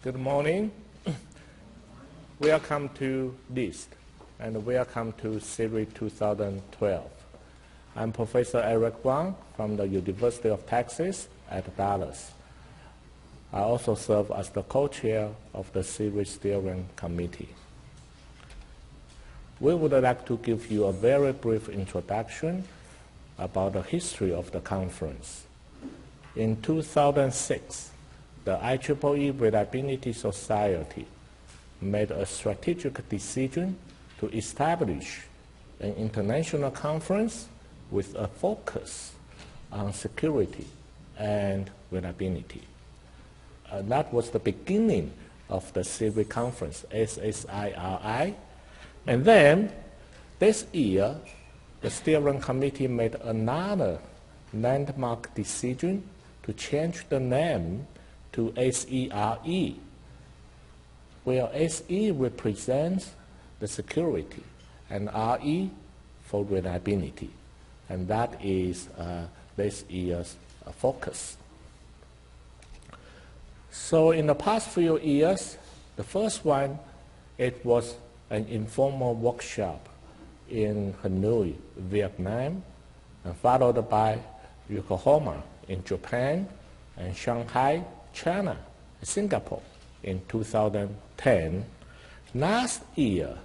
Good morning. Welcome to NIST, and welcome to Series 2012. I'm Professor Eric Wang from the University of Texas at Dallas. I also serve as the co-chair of the Series Steering Committee. We would like to give you a very brief introduction about the history of the conference. In 2006, the IEEE Reliability Society made a strategic decision to establish an international conference with a focus on security and reliability. That was the beginning of the SIRI conference, SSIRI. And then this year, the steering committee made another landmark decision to change the name to SERE, where SE represents the security and RE for reliability. And that is this year's focus. So in the past few years, the first one, it was an informal workshop in Hanoi, Vietnam, and followed by Yokohama in Japan, and Shanghai, China, Singapore in 2010. Last year,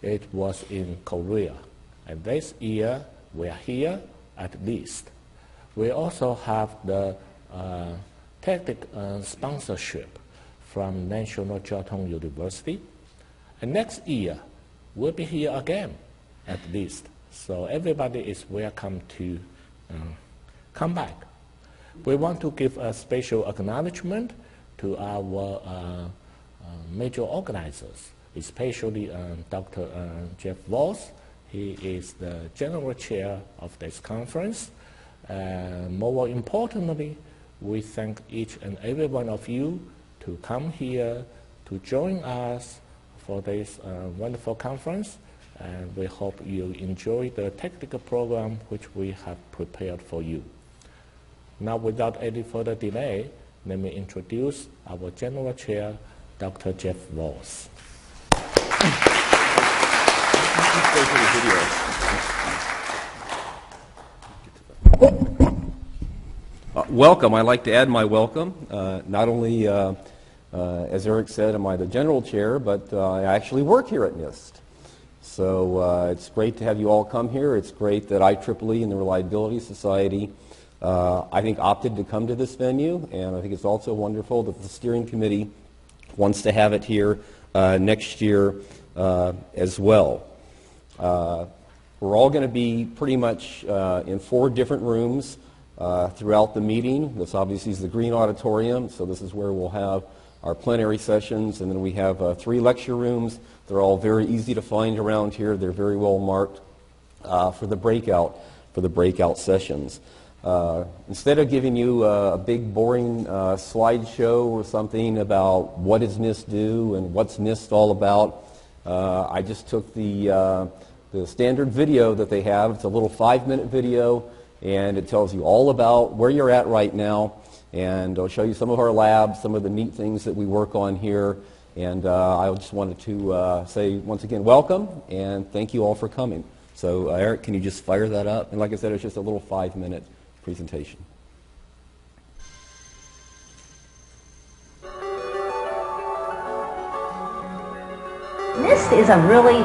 it was in Korea. And this year, we are here at NIST. We also have the technical sponsorship from National Chiao Tung University. And next year, we'll be here again at NIST. So everybody is welcome to come back. We want to give a special acknowledgement to our major organizers, especially Dr. Jeff Voss. He is the general chair of this conference. More importantly, we thank each and every one of you to come here to join us for this wonderful conference. And we hope you enjoy the technical program which we have prepared for you. Now, without any further delay, let me introduce our General Chair, Dr. Jeff Voss. Welcome. I'd like to add my welcome. Not only, as Eric said, am I the General Chair, but I actually work here at NIST. So it's great to have you all come here. It's great that IEEE and the Reliability Society I think opted to come to this venue, and I think it's also wonderful that the steering committee wants to have it here next year as well. We're all going to be pretty much in 4 different rooms throughout the meeting. This obviously is the green auditorium, so this is where we'll have our plenary sessions, and then we have 3 lecture rooms. They're all very easy to find around here. They're very well marked for the breakout sessions. Instead of giving you a big boring slideshow or something about what does NIST do and what's NIST all about, I just took the standard video that they have. It's a little 5-minute video, and it tells you all about where you're at right now, and I'll show you some of our labs, some of the neat things that we work on here, and I just wanted to say once again welcome and thank you all for coming. So Eric, can you just fire that up? And like I said, it's just a little 5-minute presentation. NIST is a really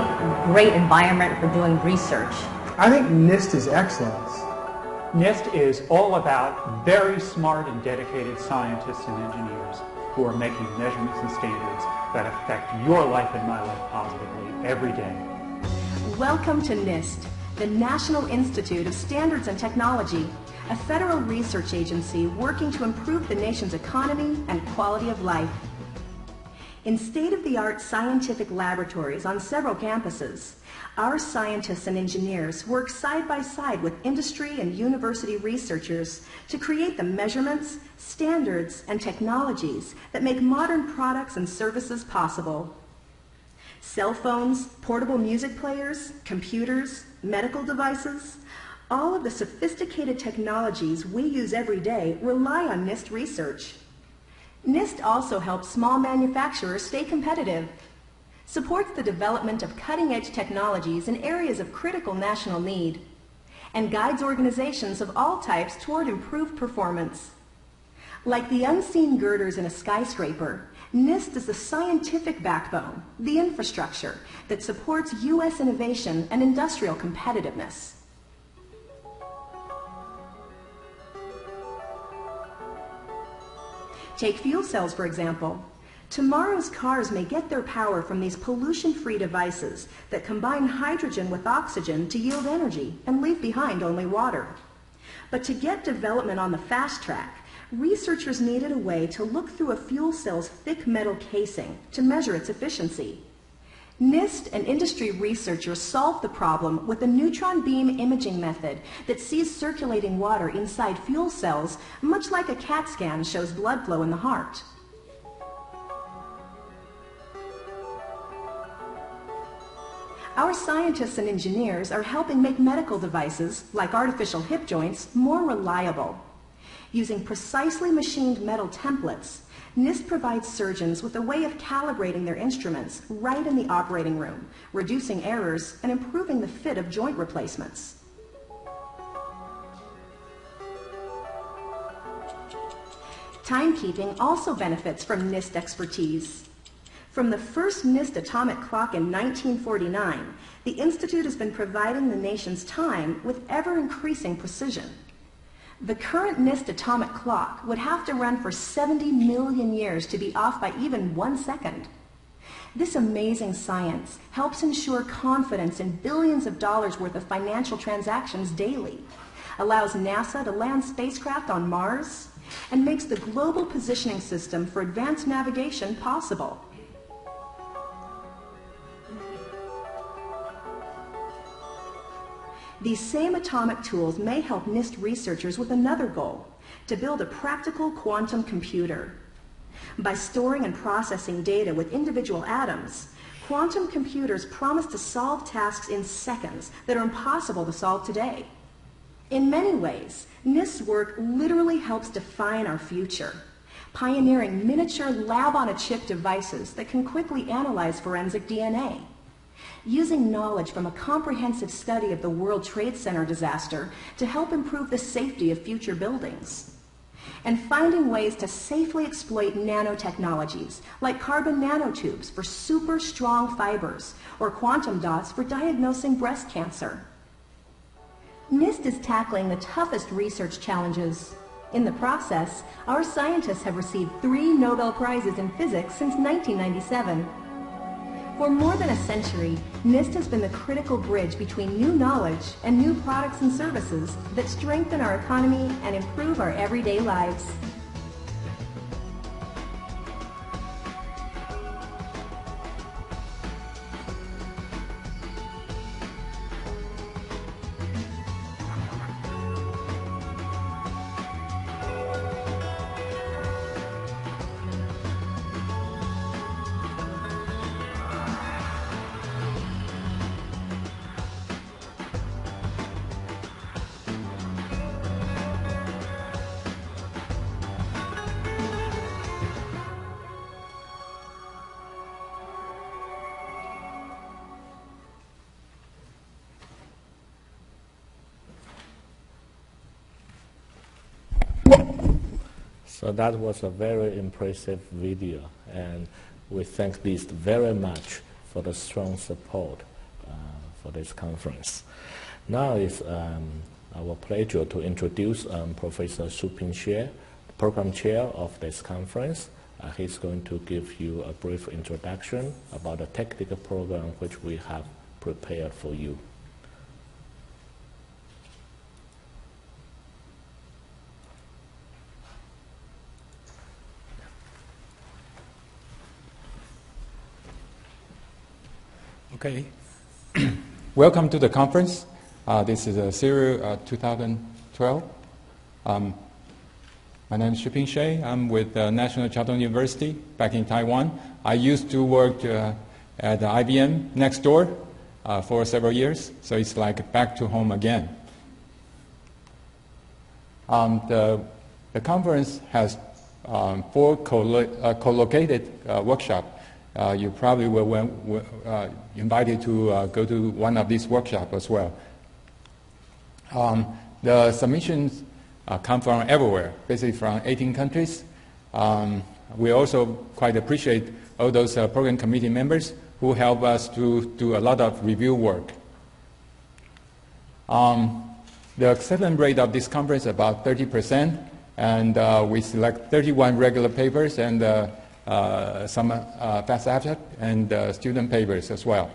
great environment for doing research. I think NIST is excellence. NIST is all about very smart and dedicated scientists and engineers who are making measurements and standards that affect your life and my life positively every day. Welcome to NIST, the National Institute of Standards and Technology, a federal research agency working to improve the nation's economy and quality of life. In state-of-the-art scientific laboratories on several campuses, our scientists and engineers work side by side with industry and university researchers to create the measurements, standards, and technologies that make modern products and services possible. Cell phones, portable music players, computers, medical devices, all of the sophisticated technologies we use every day rely on NIST research. NIST also helps small manufacturers stay competitive, supports the development of cutting-edge technologies in areas of critical national need, and guides organizations of all types toward improved performance. Like the unseen girders in a skyscraper, NIST is the scientific backbone, the infrastructure that supports U.S. innovation and industrial competitiveness. Take fuel cells, for example. Tomorrow's cars may get their power from these pollution-free devices that combine hydrogen with oxygen to yield energy and leave behind only water. But to get development on the fast track, researchers needed a way to look through a fuel cell's thick metal casing to measure its efficiency. NIST and industry researchers solved the problem with a neutron beam imaging method that sees circulating water inside fuel cells, much like a CAT scan shows blood flow in the heart. Our scientists and engineers are helping make medical devices, like artificial hip joints, more reliable. Using precisely machined metal templates, NIST provides surgeons with a way of calibrating their instruments right in the operating room, reducing errors and improving the fit of joint replacements. Timekeeping also benefits from NIST expertise. From the first NIST atomic clock in 1949, the Institute has been providing the nation's time with ever-increasing precision. The current NIST atomic clock would have to run for 70 million years to be off by even 1 second. This amazing science helps ensure confidence in billions of dollars worth of financial transactions daily, allows NASA to land spacecraft on Mars, and makes the global positioning system for advanced navigation possible. These same atomic tools may help NIST researchers with another goal, to build a practical quantum computer. By storing and processing data with individual atoms, quantum computers promise to solve tasks in seconds that are impossible to solve today. In many ways, NIST's work literally helps define our future, pioneering miniature lab-on-a-chip devices that can quickly analyze forensic DNA, using knowledge from a comprehensive study of the World Trade Center disaster to help improve the safety of future buildings, and finding ways to safely exploit nanotechnologies like carbon nanotubes for super strong fibers or quantum dots for diagnosing breast cancer. NIST is tackling the toughest research challenges. In the process, our scientists have received 3 Nobel Prizes in physics since 1997. For more than a century, NIST has been the critical bridge between new knowledge and new products and services that strengthen our economy and improve our everyday lives. So that was a very impressive video, and we thank NIST very much for the strong support for this conference. Now it's our pleasure to introduce Professor Shuping Xie, Program Chair of this conference. He's going to give you a brief introduction about the technical program which we have prepared for you. Okay. Welcome to the conference. This is a serial 2012. My name is Shuping Xie. I'm with National Chiao Tung University back in Taiwan. I used to work at IBM next door for several years, so it's like back to home again. The conference has 4 co-located workshops. You probably were invited to go to one of these workshops as well. The submissions come from everywhere, basically from 18 countries. We also quite appreciate all those program committee members who help us to do a lot of review work. The acceptance rate of this conference is about 30%, and we select 31 regular papers and some fast abstract and student papers as well.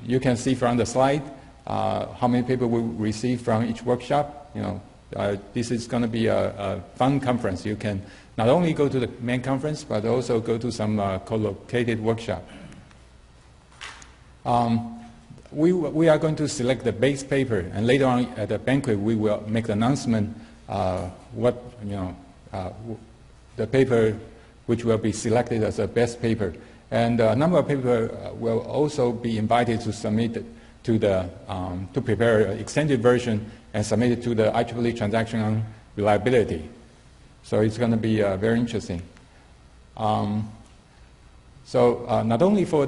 You can see from the slide how many people we receive from each workshop. This is going to be a fun conference. You can not only go to the main conference, but also go to some co-located workshop. We are going to select the base paper, and later on at the banquet we will make the announcement the paper which will be selected as the best paper. And a number of people will also be invited to submit to the to prepare an extended version and submit it to the IEEE transaction on reliability. So it's going to be very interesting. Not only for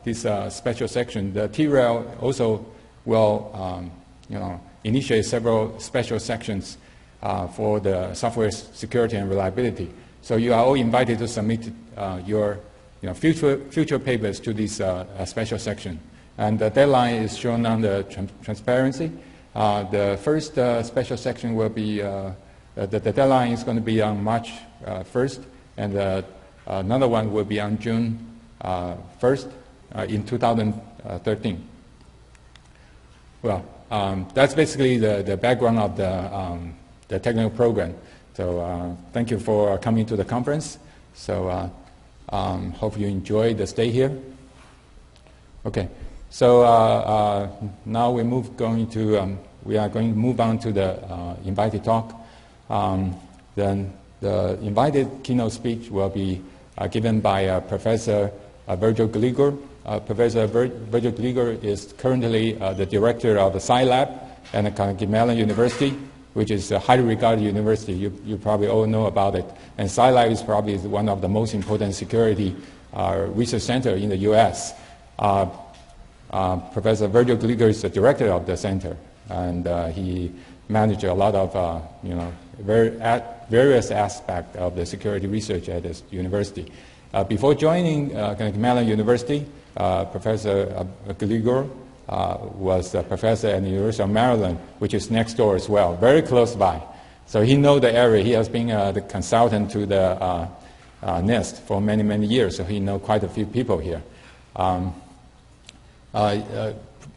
this special section, the TRAIL also will initiate several special sections for the software security and reliability. So you are all invited to submit your future papers to this special section. And the deadline is shown on the transparency. The first special section will be, the deadline is going to be on March 1st, and another one will be on June 1st in 2013. Well, that's basically the background of the technical program. So thank you for coming to the conference. So hope you enjoy the stay here. Okay, so now we are going to move on to the invited talk. Then the invited keynote speech will be given by Professor VGligor. Professor VGligor is currently the director of the Scilab at Carnegie Mellon University, which is a highly regarded university. You probably all know about it. And Scilab is probably one of the most important security research centers in the U.S. Professor VGligor is the director of the center, and he managed a lot of various aspects of the security research at this university. Before joining Carnegie Mellon University, Professor VGligor was a professor at the University of Maryland, which is next door as well, very close by. So he knows the area. He has been the consultant to the NIST for many, many years, so he knows quite a few people here.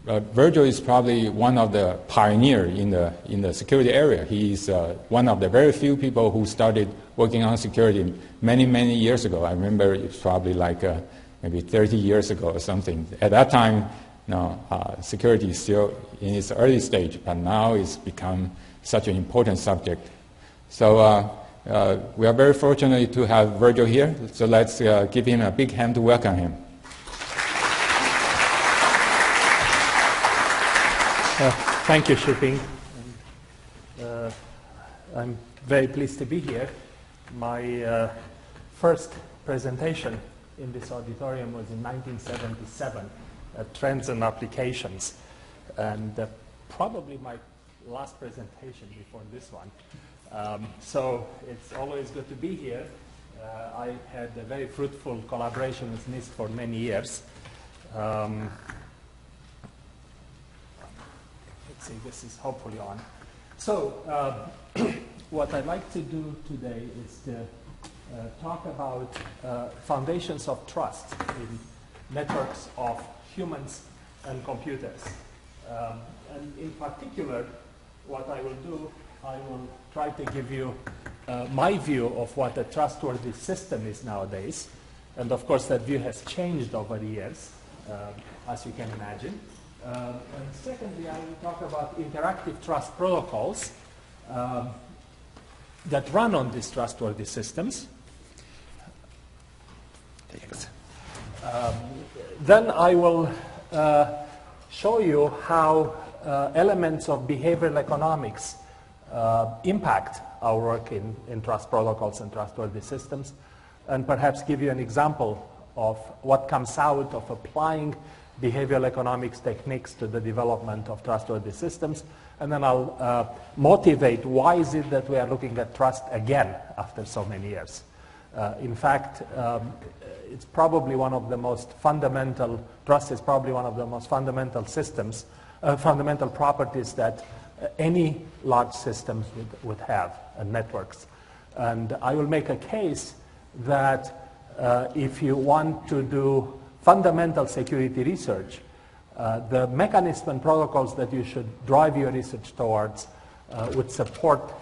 Virgil is probably one of the pioneers in the security area. He's one of the very few people who started working on security many, many years ago. I remember it's probably like maybe 30 years ago or something. At that time, security is still in its early stage, but now it's become such an important subject. So we are very fortunate to have Virgil here. So let's give him a big hand to welcome him. Thank you, Shiping. I'm very pleased to be here. My first presentation in this auditorium was in 1977, Trends and Applications, and probably my last presentation before this one. So it's always good to be here. I had a very fruitful collaboration with NIST for many years. Let's see, this is hopefully on. So what I'd like to do today is to talk about foundations of trust in networks of humans and computers. And in particular, what I will do, I will try to give you my view of what a trustworthy system is nowadays. And of course, that view has changed over the years, as you can imagine. And secondly, I will talk about interactive trust protocols that run on these trustworthy systems. Then I will show you how elements of behavioral economics impact our work in trust protocols and trustworthy systems, and perhaps give you an example of what comes out of applying behavioral economics techniques to the development of trustworthy systems. And then I'll motivate why is it that we are looking at trust again after so many years. In fact, it's probably one of the most fundamental, trust is probably one of the most fundamental systems, fundamental properties that any large systems would have, and networks. And I will make a case that if you want to do fundamental security research, the mechanism and protocols that you should drive your research towards would support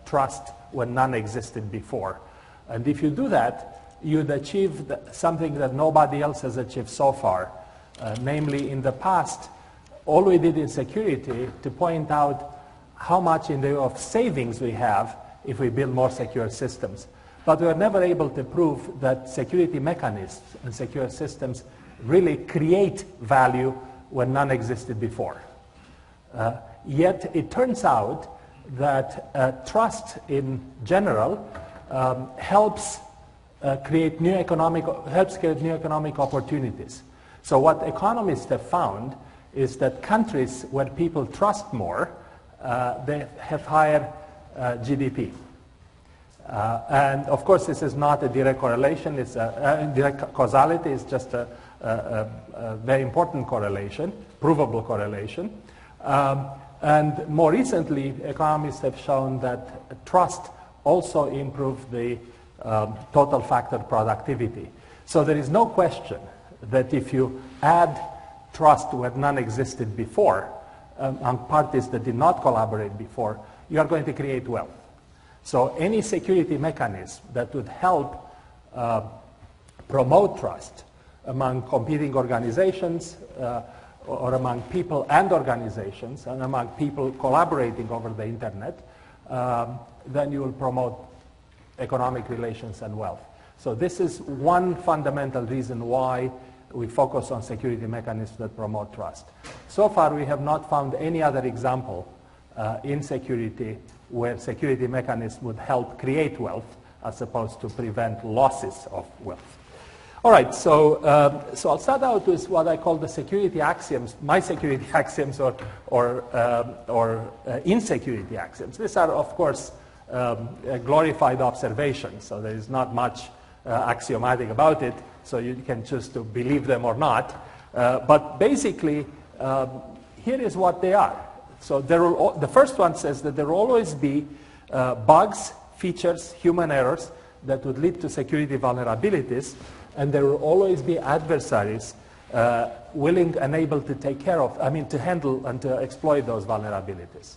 trust when none existed before. And if you do that, you'd achieve something that nobody else has achieved so far. Namely, in the past, all we did in security to point out how much in the way of savings we have if we build more secure systems. But we were never able to prove that security mechanisms and secure systems really create value when none existed before. Yet it turns out that trust in general helps create new economic opportunities. So what economists have found is that countries where people trust more, they have higher GDP. And of course, this is not a direct correlation. It's a direct causality. It's just a very important correlation, provable correlation. And more recently, economists have shown that trust also improves the total factor productivity. So there is no question that if you add trust where none existed before, among parties that did not collaborate before, you are going to create wealth. So any security mechanism that would help promote trust among competing organizations or among people and organizations and among people collaborating over the internet, then you will promote economic relations and wealth. So this is one fundamental reason why we focus on security mechanisms that promote trust. So far, we have not found any other example in security where security mechanisms would help create wealth as opposed to prevent losses of wealth. All right, so I'll start out with what I call the security axioms, my security axioms or insecurity axioms. These are, of course, glorified observations, so there is not much axiomatic about it, so you can choose to believe them or not. But basically, here is what they are. So the first one says that there will always be bugs, features, human errors that would lead to security vulnerabilities, and there will always be adversaries willing and able to take care of, to handle and to exploit those vulnerabilities.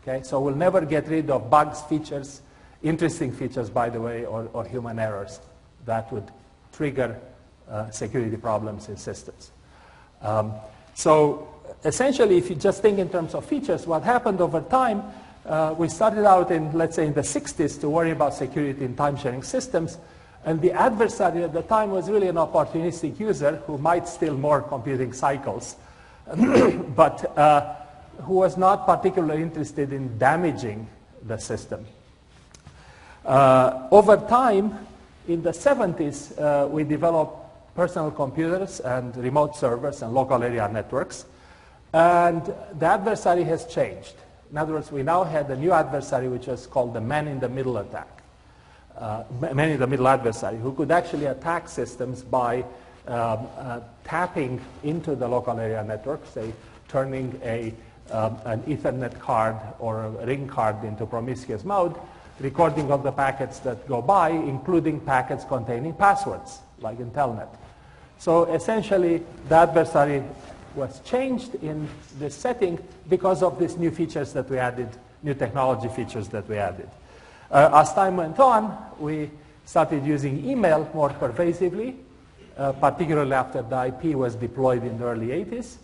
Okay, so we'll never get rid of bugs, features, interesting features, by the way, or human errors that would trigger security problems in systems. So essentially, if you just think in terms of features, what happened over time, we started out in, let's say, in the 60s to worry about security in time-sharing systems, and the adversary at the time was really an opportunistic user who might steal more computing cycles, but who was not particularly interested in damaging the system. Over time, in the 70s, we developed personal computers and remote servers and local area networks. And the adversary has changed. In other words, we now had a new adversary, which was called the man-in-the-middle attack. Man-in-the-middle adversary, who could actually attack systems by tapping into the local area network, say, turning an Ethernet card or a ring card into promiscuous mode, recording of the packets that go by, including packets containing passwords, like in Telnet. So essentially, the adversary was changed in this setting because of these new features that we added, new technology features that we added. As time went on, we started using email more pervasively, particularly after the IP was deployed in the early 80s.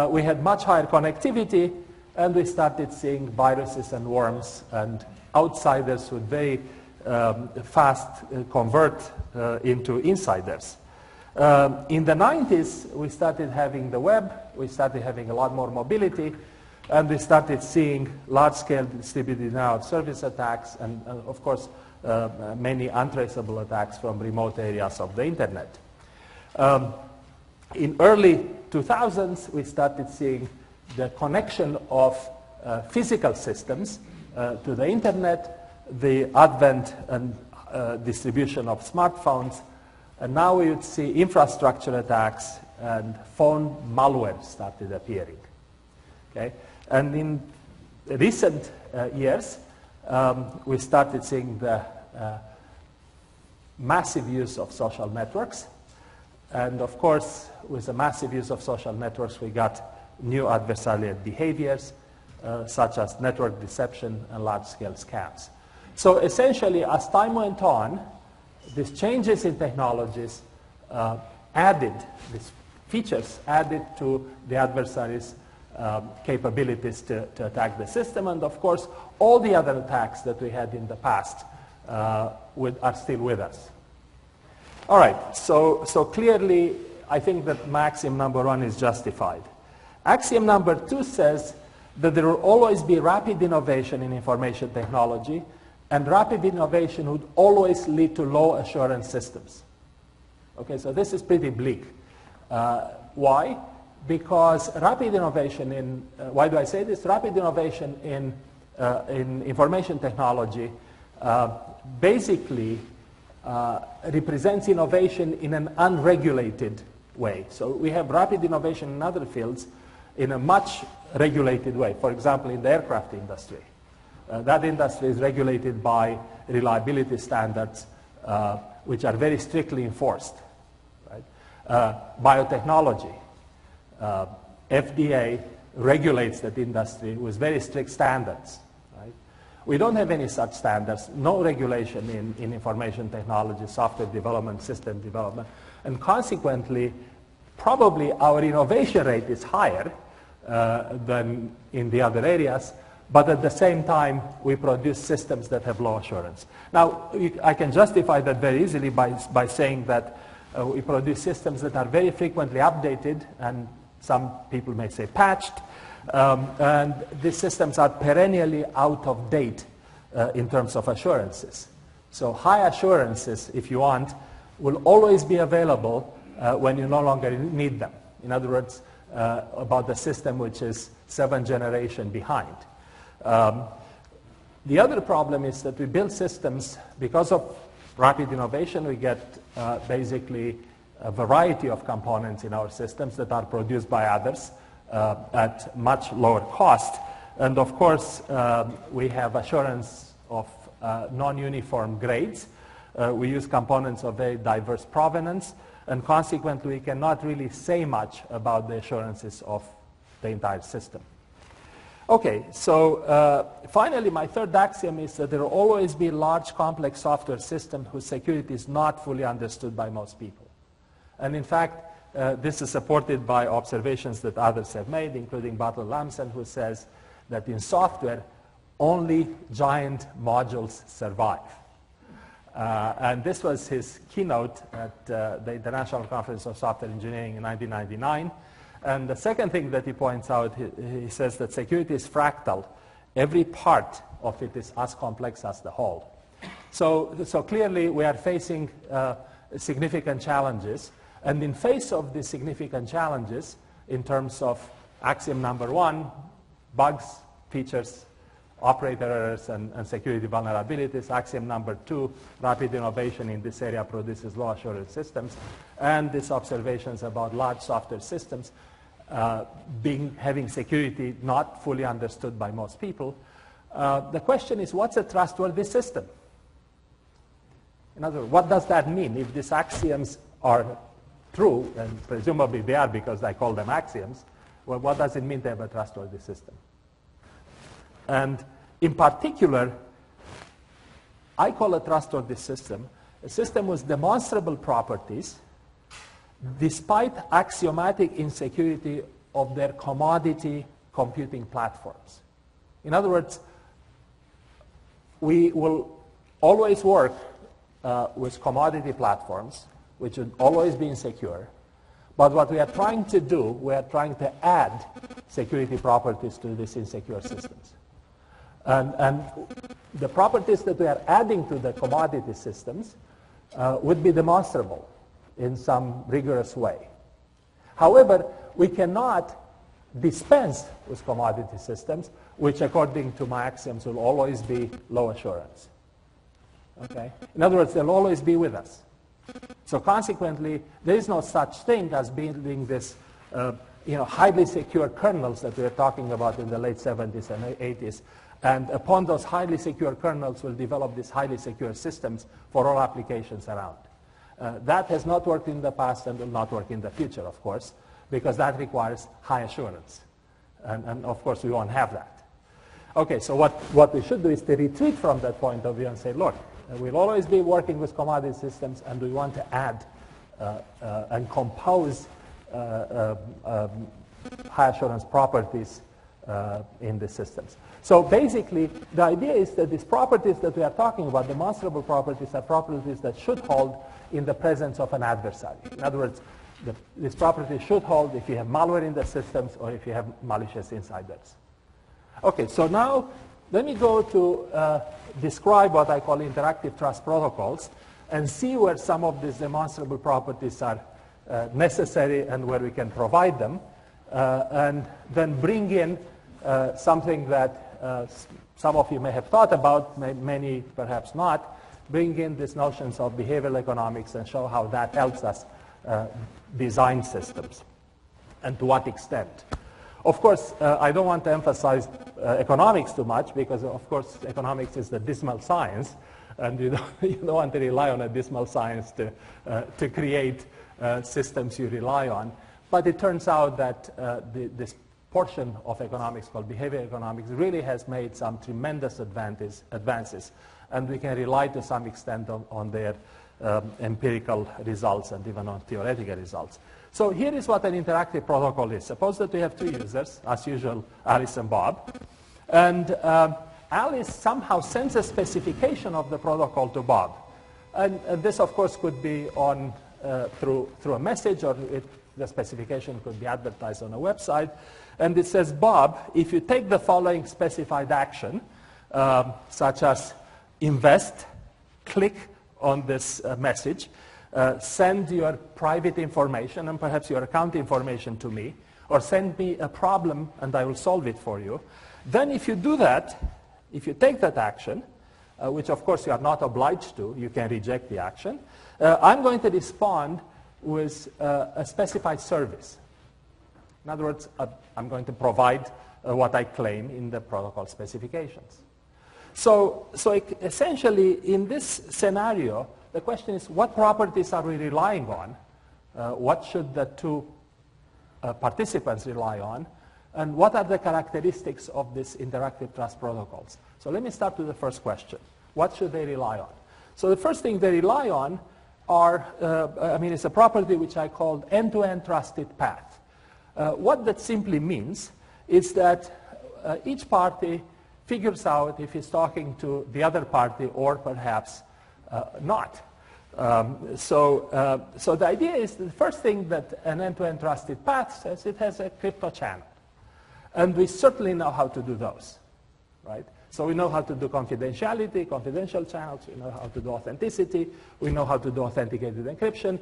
We had much higher connectivity, and we started seeing viruses and worms and outsiders who very fast convert into insiders. In the 90s, we started having the web, we started having a lot more mobility, And we started seeing large-scale distributed denial service attacks and of course, many untraceable attacks from remote areas of the internet. In early 2000s, we started seeing the connection of physical systems to the internet, the advent and distribution of smartphones, and now we would see infrastructure attacks and phone malware started appearing. Okay? And in recent years, we started seeing the massive use of social networks. And of course, with the massive use of social networks, we got new adversarial behaviors, such as network deception and large-scale scams. So essentially, as time went on, these changes in technologies these features added to the adversaries' capabilities to attack the system. And of course, all the other attacks that we had in the past are still with us. All right, so clearly, I think that axiom number 1 is justified. Axiom number 2 says that there will always be rapid innovation in information technology, and rapid innovation would always lead to low assurance systems. Okay, so this is pretty bleak. Why? Because rapid innovation why do I say this? Rapid innovation in information technology basically represents innovation in an unregulated way. So we have rapid innovation in other fields in a much regulated way. For example, in the aircraft industry. That industry is regulated by reliability standards which are very strictly enforced. Right? Biotechnology. FDA regulates that industry with very strict standards. Right? We don't have any such standards, no regulation in information technology, software development, system development, and consequently, probably our innovation rate is higher than in the other areas, but at the same time, we produce systems that have low assurance. Now, I can justify that very easily by saying that we produce systems that are very frequently updated, and some people may say patched, and these systems are perennially out of date in terms of assurances. So high assurances, if you want, will always be available when you no longer need them. In other words, about the system which is 7th generation behind. The other problem is that we build systems, because of rapid innovation, we get basically a variety of components in our systems that are produced by others at much lower cost. And of course, we have assurance of non-uniform grades. We use components of very diverse provenance, and consequently, we cannot really say much about the assurances of the entire system. Okay, so finally, my third axiom is that there will always be large, complex software systems whose security is not fully understood by most people. And in fact, this is supported by observations that others have made, including Bartle Lamson, who says that in software, only giant modules survive. And this was his keynote at the International Conference of Software Engineering in 1999. And the second thing that he points out, he says that security is fractal. Every part of it is as complex as the whole. So clearly, we are facing significant challenges. And in face of these significant challenges, in terms of axiom number 1, bugs, features, operator errors, and security vulnerabilities. Axiom number 2, rapid innovation in this area produces low assurance systems. And these observations about large software systems having security not fully understood by most people. The question is, what's a trustworthy system? In other words, what does that mean? If these axioms are true, and presumably they are because I call them axioms, well, what does it mean to have a trustworthy system? And in particular, I call a trustworthy system a system with demonstrable properties despite axiomatic insecurity of their commodity computing platforms. In other words, we will always work with commodity platforms, which would always be insecure, But what we are trying to do, we are trying to add security properties to these insecure systems. And the properties that we are adding to the commodity systems would be demonstrable in some rigorous way. However, we cannot dispense with commodity systems, which according to my axioms will always be low assurance. Okay? In other words, they'll always be with us. So consequently, there is no such thing as building this highly secure kernels that we were talking about in the late 70s and 80s. And upon those highly secure kernels, we'll develop these highly secure systems for all applications around. That has not worked in the past and will not work in the future, of course, because that requires high assurance. And of course, we won't have that. Okay, so what we should do is to retreat from that point of view and say, look, we'll always be working with commodity systems, and we want to add and compose high assurance properties in the systems. So basically, the idea is that these properties that we are talking about, demonstrable properties, are properties that should hold in the presence of an adversary. In other words, these properties should hold if you have malware in the systems or if you have malicious insiders. Okay, so now let me go to describe what I call interactive trust protocols and see where some of these demonstrable properties are necessary and where we can provide them, and then bring in something that some of you may have thought about, many perhaps not, bring in these notions of behavioral economics and show how that helps us design systems and to what extent. Of course, I don't want to emphasize economics too much because, of course, economics is the dismal science, and you don't want to rely on a dismal science to create systems you rely on. But it turns out that this portion of economics called behavior economics really has made some tremendous advances, and we can rely to some extent on their empirical results and even on theoretical results. So here is what an interactive protocol is. Suppose that we have two users, as usual, Alice and Bob. And Alice somehow sends a specification of the protocol to Bob. And this, of course, could be on through a message, or the specification could be advertised on a website. And it says, Bob, if you take the following specified action, such as invest, click on this message, send your private information and perhaps your account information to me, or send me a problem and I will solve it for you. Then if you do that, if you take that action, which of course you are not obliged to, you can reject the action, I'm going to respond with a specified service. In other words, I'm going to provide what I claim in the protocol specifications. So essentially, in this scenario, the question is, what properties are we relying on? What should the two participants rely on? And what are the characteristics of these interactive trust protocols? So let me start with the first question. What should they rely on? So the first thing they rely on are, it's a property which I called end-to-end trusted path. What that simply means is that each party figures out if he's talking to the other party or perhaps not. So the idea is the first thing that an end-to-end trusted path says, it has a crypto channel. And we certainly know how to do those, right? So we know how to do confidentiality, confidential channels, we know how to do authenticity, we know how to do authenticated encryption.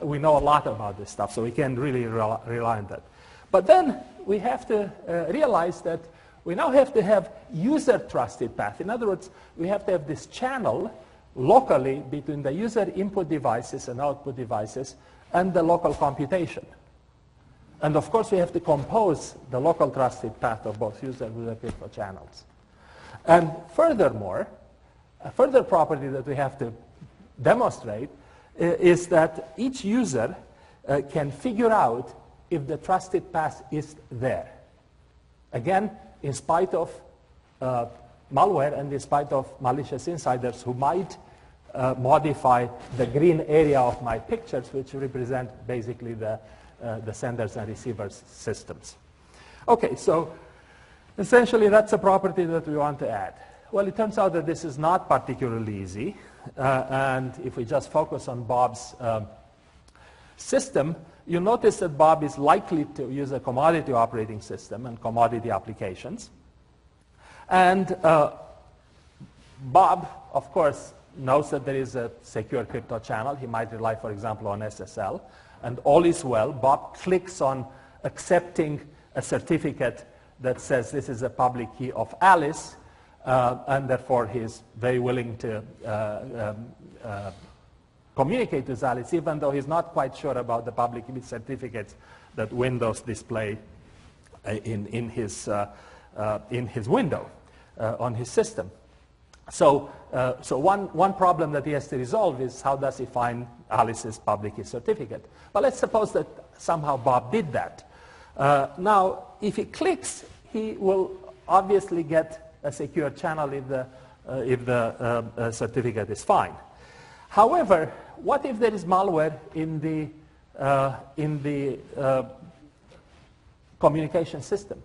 We know a lot about this stuff, so we can really rely on that. But then we have to realize that we now have to have user-trusted path. In other words, we have to have this channel locally between the user input devices and output devices and the local computation. And of course, we have to compose the local trusted path of both user and user crypto channels. And furthermore, a further property that we have to demonstrate is that each user can figure out if the trusted path is there. Again, in spite of malware and in spite of malicious insiders who might modify the green area of my pictures, which represent basically the senders and receivers systems. Okay, so essentially that's a property that we want to add. Well, it turns out that this is not particularly easy. And if we just focus on Bob's system, you notice that Bob is likely to use a commodity operating system and commodity applications. And Bob, of course, knows that there is a secure crypto channel. He might rely, for example, on SSL. And all is well. Bob clicks on accepting a certificate that says this is a public key of Alice, and therefore he's very willing to communicate with Alice, even though he's not quite sure about the public key certificates that Windows display in his window on his system. So one problem that he has to resolve is how does he find Alice's public key certificate? Well, let's suppose that somehow Bob did that. Now, if he clicks, he will obviously get a secure channel if the certificate is fine. However, what if there is malware in the communication system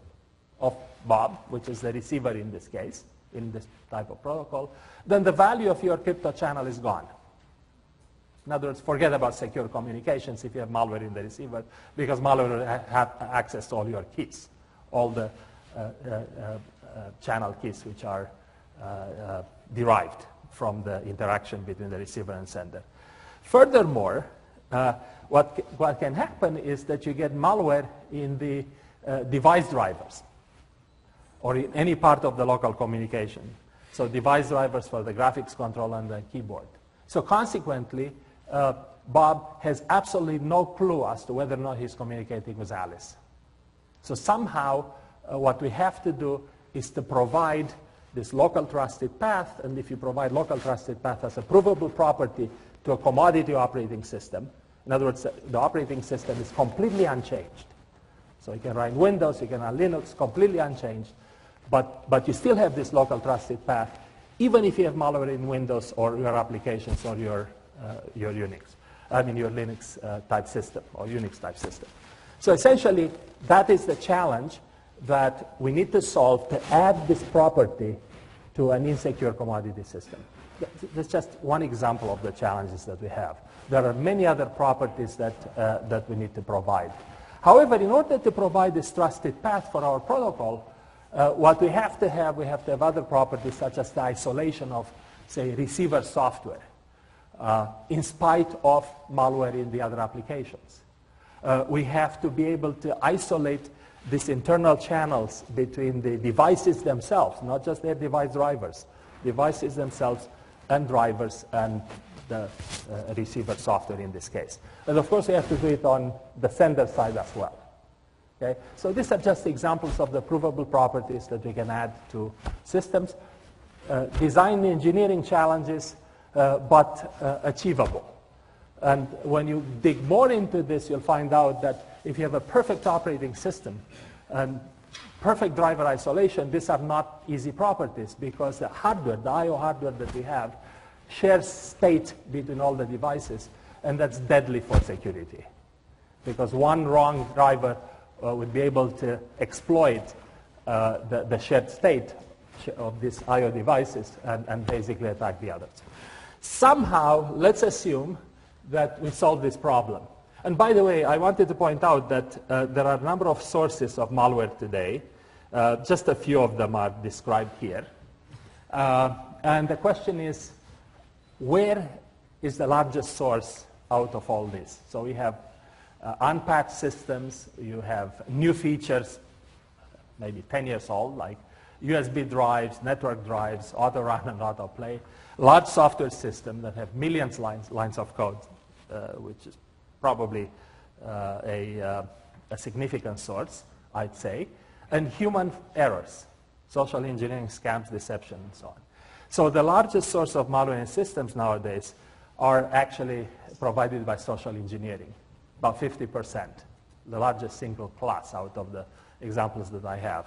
of Bob, which is the receiver in this case, in this type of protocol? Then the value of your crypto channel is gone. In other words, forget about secure communications if you have malware in the receiver, because malware will have access to all your keys, all the channel keys which are derived from the interaction between the receiver and sender. Furthermore, what can happen is that you get malware in the device drivers or in any part of the local communication. So device drivers for the graphics controller and the keyboard. So consequently, Bob has absolutely no clue as to whether or not he's communicating with Alice. So somehow, what we have to do is to provide this local trusted path, and if you provide local trusted path as a provable property to a commodity operating system, in other words, the operating system is completely unchanged. So you can run Windows, you can run Linux, completely unchanged, but you still have this local trusted path, even if you have malware in Windows or your applications or your Unix, your Linux type system or Unix type system. So essentially, that is the challenge that we need to solve to add this property to an insecure commodity system. That's just one example of the challenges that we have. There are many other properties that we need to provide. However, in order to provide this trusted path for our protocol, what we have to have other properties such as the isolation of, say, receiver software, in spite of malware in the other applications. We have to be able to isolate these internal channels between the devices themselves, not just their device drivers, devices themselves and drivers and the receiver software in this case. And of course, we have to do it on the sender side as well. Okay? So these are just examples of the provable properties that we can add to systems. Design engineering challenges, but achievable. And when you dig more into this, you'll find out that if you have a perfect operating system and perfect driver isolation, these are not easy properties because the hardware, the I/O hardware that we have, shares state between all the devices, and that's deadly for security. Because one wrong driver would be able to exploit the shared state of these I/O devices and basically attack the others. Somehow, let's assume that we solve this problem. And by the way, I wanted to point out that there are a number of sources of malware today. Just a few of them are described here. And the question is, where is the largest source out of all this? So we have unpatched systems, you have new features, maybe 10 years old, like USB drives, network drives, auto-run and auto-play, large software systems that have millions lines of code, which is probably a significant source, I'd say, and human errors, social engineering, scams, deception, and so on. So the largest source of malware in systems nowadays are actually provided by social engineering, about 50%, the largest single class out of the examples that I have.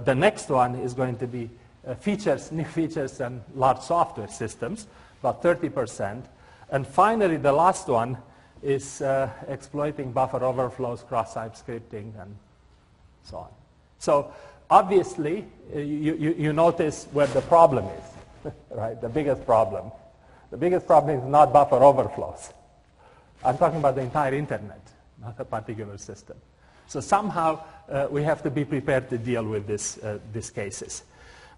The next one is going to be new features and large software systems, about 30%. And finally, the last one is exploiting buffer overflows, cross-site scripting, and so on. So obviously, you notice where the problem is, right? The biggest problem. The biggest problem is not buffer overflows. I'm talking about the entire internet. not a particular system. So somehow we have to be prepared to deal with these cases.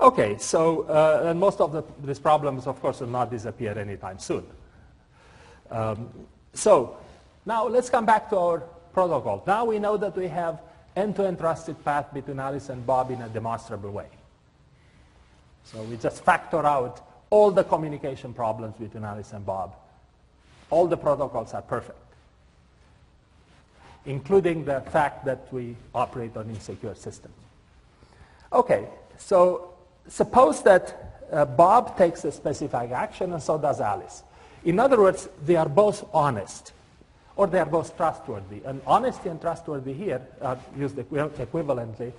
Okay, so and most of these problems, of course, will not disappear anytime soon. So now let's come back to our protocol. Now we know that we have end-to-end trusted path between Alice and Bob in a demonstrable way. So we just factor out all the communication problems between Alice and Bob. All the protocols are perfect, including the fact that we operate on insecure systems. Okay, so suppose that Bob takes a specific action and so does Alice. In other words, they are both honest, or they are both trustworthy. And honesty and trustworthy here are used equivalently.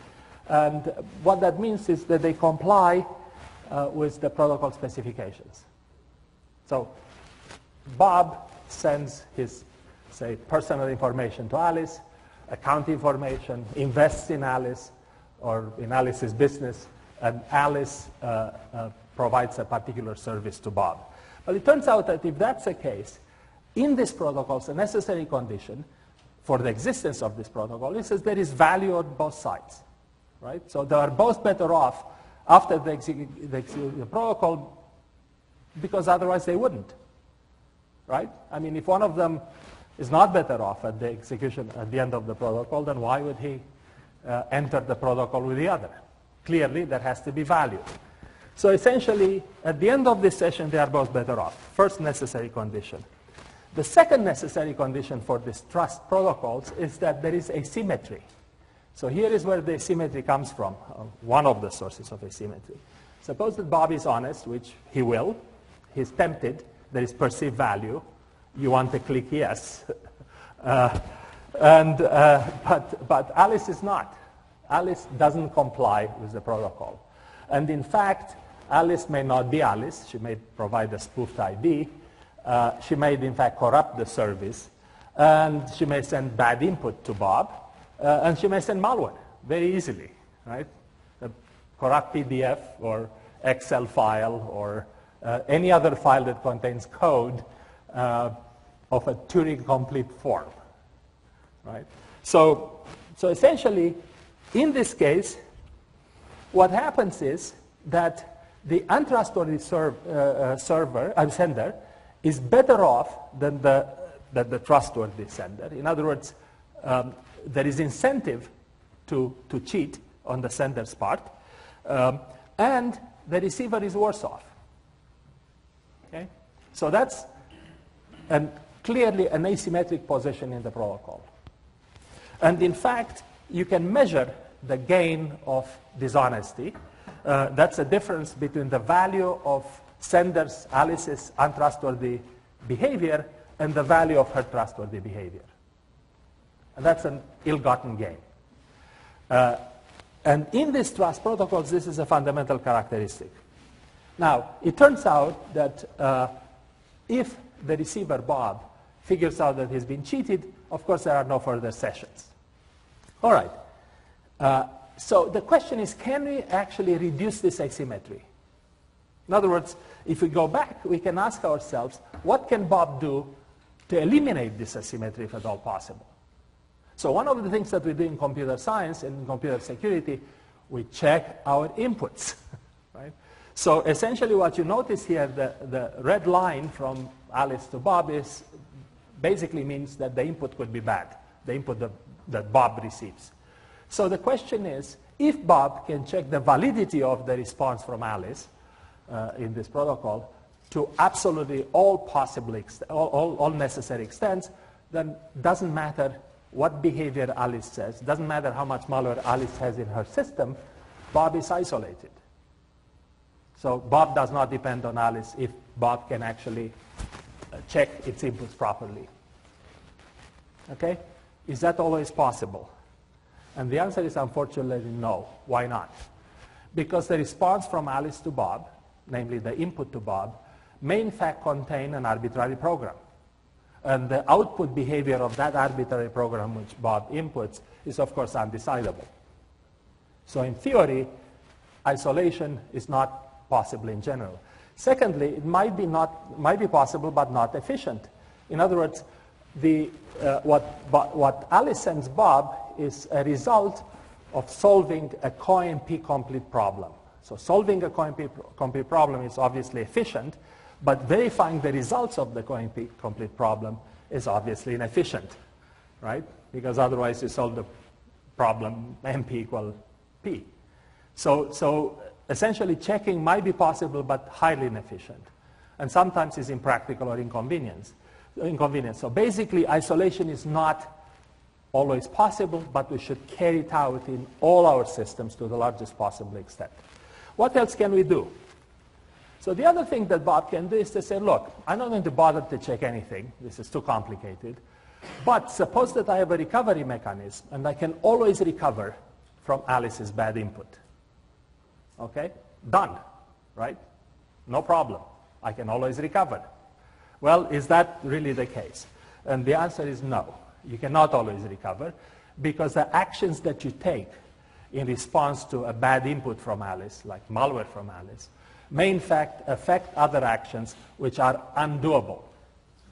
And what that means is that they comply with the protocol specifications. So Bob sends his, say, personal information to Alice, account information, invests in Alice or in Alice's business, and Alice provides a particular service to Bob. Well, it turns out that if that's the case, in this protocol, the necessary condition for the existence of this protocol is that there is value on both sides, right? So they are both better off after they execute the protocol, because otherwise they wouldn't, right? I mean, if one of them is not better off at the execution at the end of the protocol, then why would he enter the protocol with the other? Clearly, there has to be value. So essentially, at the end of this session, they are both better off. First necessary condition. The second necessary condition for these trust protocols is that there is asymmetry. So here is where the asymmetry comes from, one of the sources of asymmetry. Suppose that Bob is honest, which he will. He's tempted. There is perceived value. You want to click yes. But Alice is not. Alice doesn't comply with the protocol. And in fact, Alice may not be Alice. She may provide a spoofed ID. She may, in fact, corrupt the service. And she may send bad input to Bob. And she may send malware very easily, right? A corrupt PDF or Excel file or any other file that contains code of a Turing-complete form, right? So essentially, in this case, what happens is that the untrustworthy sender is better off than the trustworthy sender. In other words, there is incentive to cheat on the sender's part, and the receiver is worse off. Okay? So that's clearly an asymmetric position in the protocol. And in fact, you can measure the gain of dishonesty. That's a difference between the value of sender's, Alice's, untrustworthy behavior and the value of her trustworthy behavior. And that's an ill-gotten gain. And in these trust protocols, this is a fundamental characteristic. Now, it turns out that if the receiver, Bob, figures out that he's been cheated, of course, there are no further sessions. All right. So the question is, can we actually reduce this asymmetry? In other words, if we go back, we can ask ourselves, what can Bob do to eliminate this asymmetry if at all possible? So one of the things that we do in computer science and in computer security, we check our inputs, right? So essentially what you notice here, the red line from Alice to Bob is basically means that the input could be bad, the input that Bob receives. So the question is, if Bob can check the validity of the response from Alice in this protocol to absolutely all possible, all necessary extents, then it doesn't matter what behavior Alice says, doesn't matter how much malware Alice has in her system, Bob is isolated. So Bob does not depend on Alice if Bob can actually check its inputs properly. Okay? Is that always possible? And the answer is unfortunately no. Why not? Because the response from Alice to Bob, namely the input to Bob, may in fact contain an arbitrary program. And the output behavior of that arbitrary program which Bob inputs is, of course, undecidable. So in theory, isolation is not possible in general. Secondly, it might be possible but not efficient. In other words, what Alice sends Bob is a result of solving a co-MP complete problem. So solving a co-MP complete problem is obviously efficient, but verifying the results of the co-MP complete problem is obviously inefficient, right? Because otherwise you solve the problem MP equal P. So essentially checking might be possible but highly inefficient, and sometimes is impractical or inconvenient. So basically isolation is not always possible, but we should carry it out in all our systems to the largest possible extent. What else can we do? So the other thing that Bob can do is to say, look, I'm not going to bother to check anything. This is too complicated. But suppose that I have a recovery mechanism, and I can always recover from Alice's bad input. Okay? Done, right? No problem. I can always recover. Well, is that really the case? And the answer is no. You cannot always recover, because the actions that you take in response to a bad input from Alice, like malware from Alice, may in fact affect other actions which are undoable.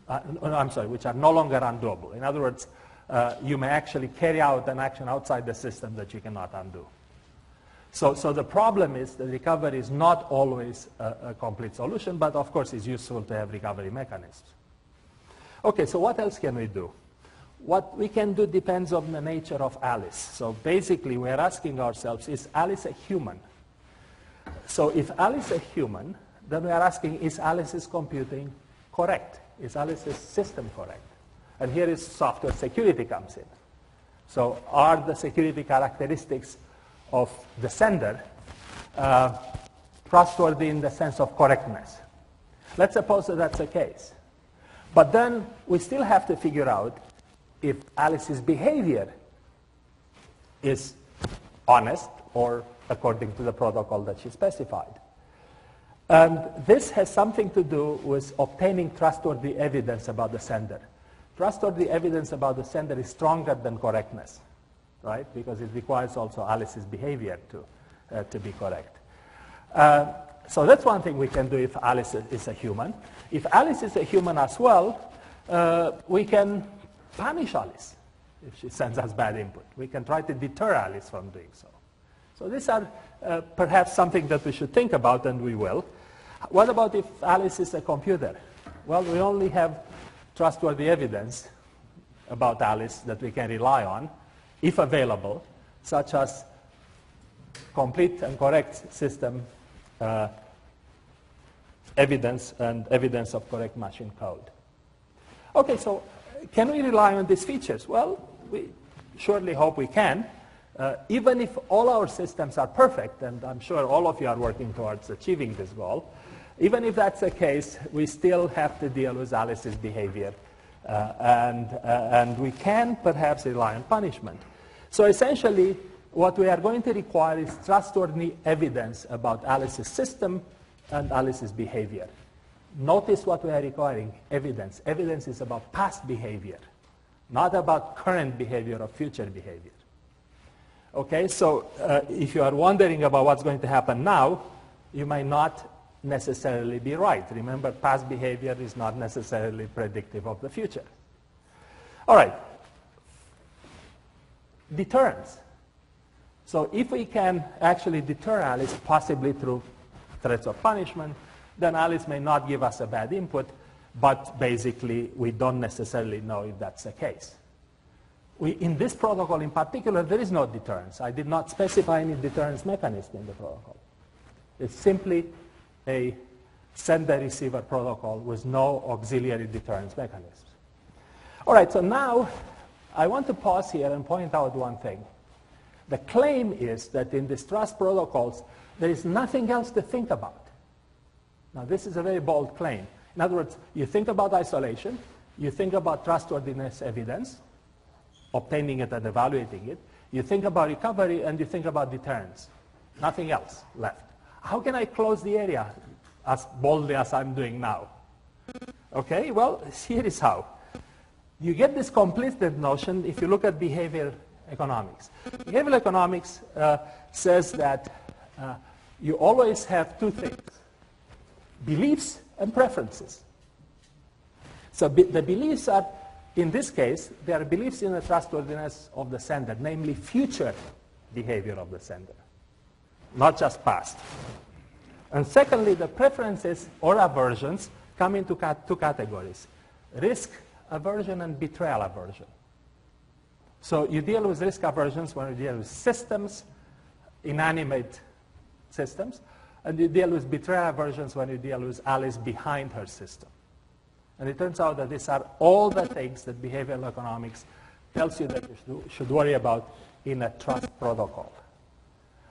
Which are no longer undoable. In other words, you may actually carry out an action outside the system that you cannot undo. So the problem is that recovery is not always a complete solution, but of course it's useful to have recovery mechanisms. Okay, so what else can we do? What we can do depends on the nature of Alice. So basically we're asking ourselves, is Alice a human? So if Alice is a human, then we are asking, is Alice's computing correct? Is Alice's system correct? And here is software security comes in. So are the security characteristics of the sender trustworthy in the sense of correctness? Let's suppose that that's the case. But then we still have to figure out if Alice's behavior is honest or according to the protocol that she specified. And this has something to do with obtaining trustworthy evidence about the sender. Trustworthy evidence about the sender is stronger than correctness, right? Because it requires also Alice's behavior to be correct. So that's one thing we can do if Alice is a human. If Alice is a human as well, we can punish Alice if she sends us bad input. We can try to deter Alice from doing so. So these are perhaps something that we should think about, and we will. What about if Alice is a computer? Well, we only have trustworthy evidence about Alice that we can rely on, if available, such as complete and correct system evidence and evidence of correct machine code. Okay, so can we rely on these features? Well, we surely hope we can. Even if all our systems are perfect, and I'm sure all of you are working towards achieving this goal, even if that's the case, we still have to deal with Alice's behavior. And we can perhaps rely on punishment. So essentially, what we are going to require is trustworthy evidence about Alice's system and Alice's behavior. Notice what we are requiring, evidence. Evidence is about past behavior, not about current behavior or future behavior. Okay, so if you are wondering about what's going to happen now, you might not necessarily be right. Remember, past behavior is not necessarily predictive of the future. All right, deterrence. So if we can actually deter Alice, possibly through threats of punishment, then Alice may not give us a bad input, but basically we don't necessarily know if that's the case. In this protocol in particular, there is no deterrence. I did not specify any deterrence mechanism in the protocol. It's simply a sender-receiver protocol with no auxiliary deterrence mechanisms. All right, so now I want to pause here and point out one thing. The claim is that in these trust protocols, there is nothing else to think about. Now, this is a very bold claim. In other words, you think about isolation, you think about trustworthiness evidence, obtaining it and evaluating it, you think about recovery, and you think about deterrence. Nothing else left. How can I close the area as boldly as I'm doing now? Okay, well, here is how. You get this completed notion if you look at behavior economics. Behavioral economics says that you always have two things, beliefs and preferences. So the beliefs are in this case, there are beliefs in the trustworthiness of the sender, namely future behavior of the sender, not just past. And secondly, the preferences or aversions come into two categories: risk aversion and betrayal aversion. So you deal with risk aversions when you deal with systems, inanimate systems, and you deal with betrayal aversions when you deal with Alice behind her system. And it turns out that these are all the things that behavioral economics tells you that you should worry about in a trust protocol.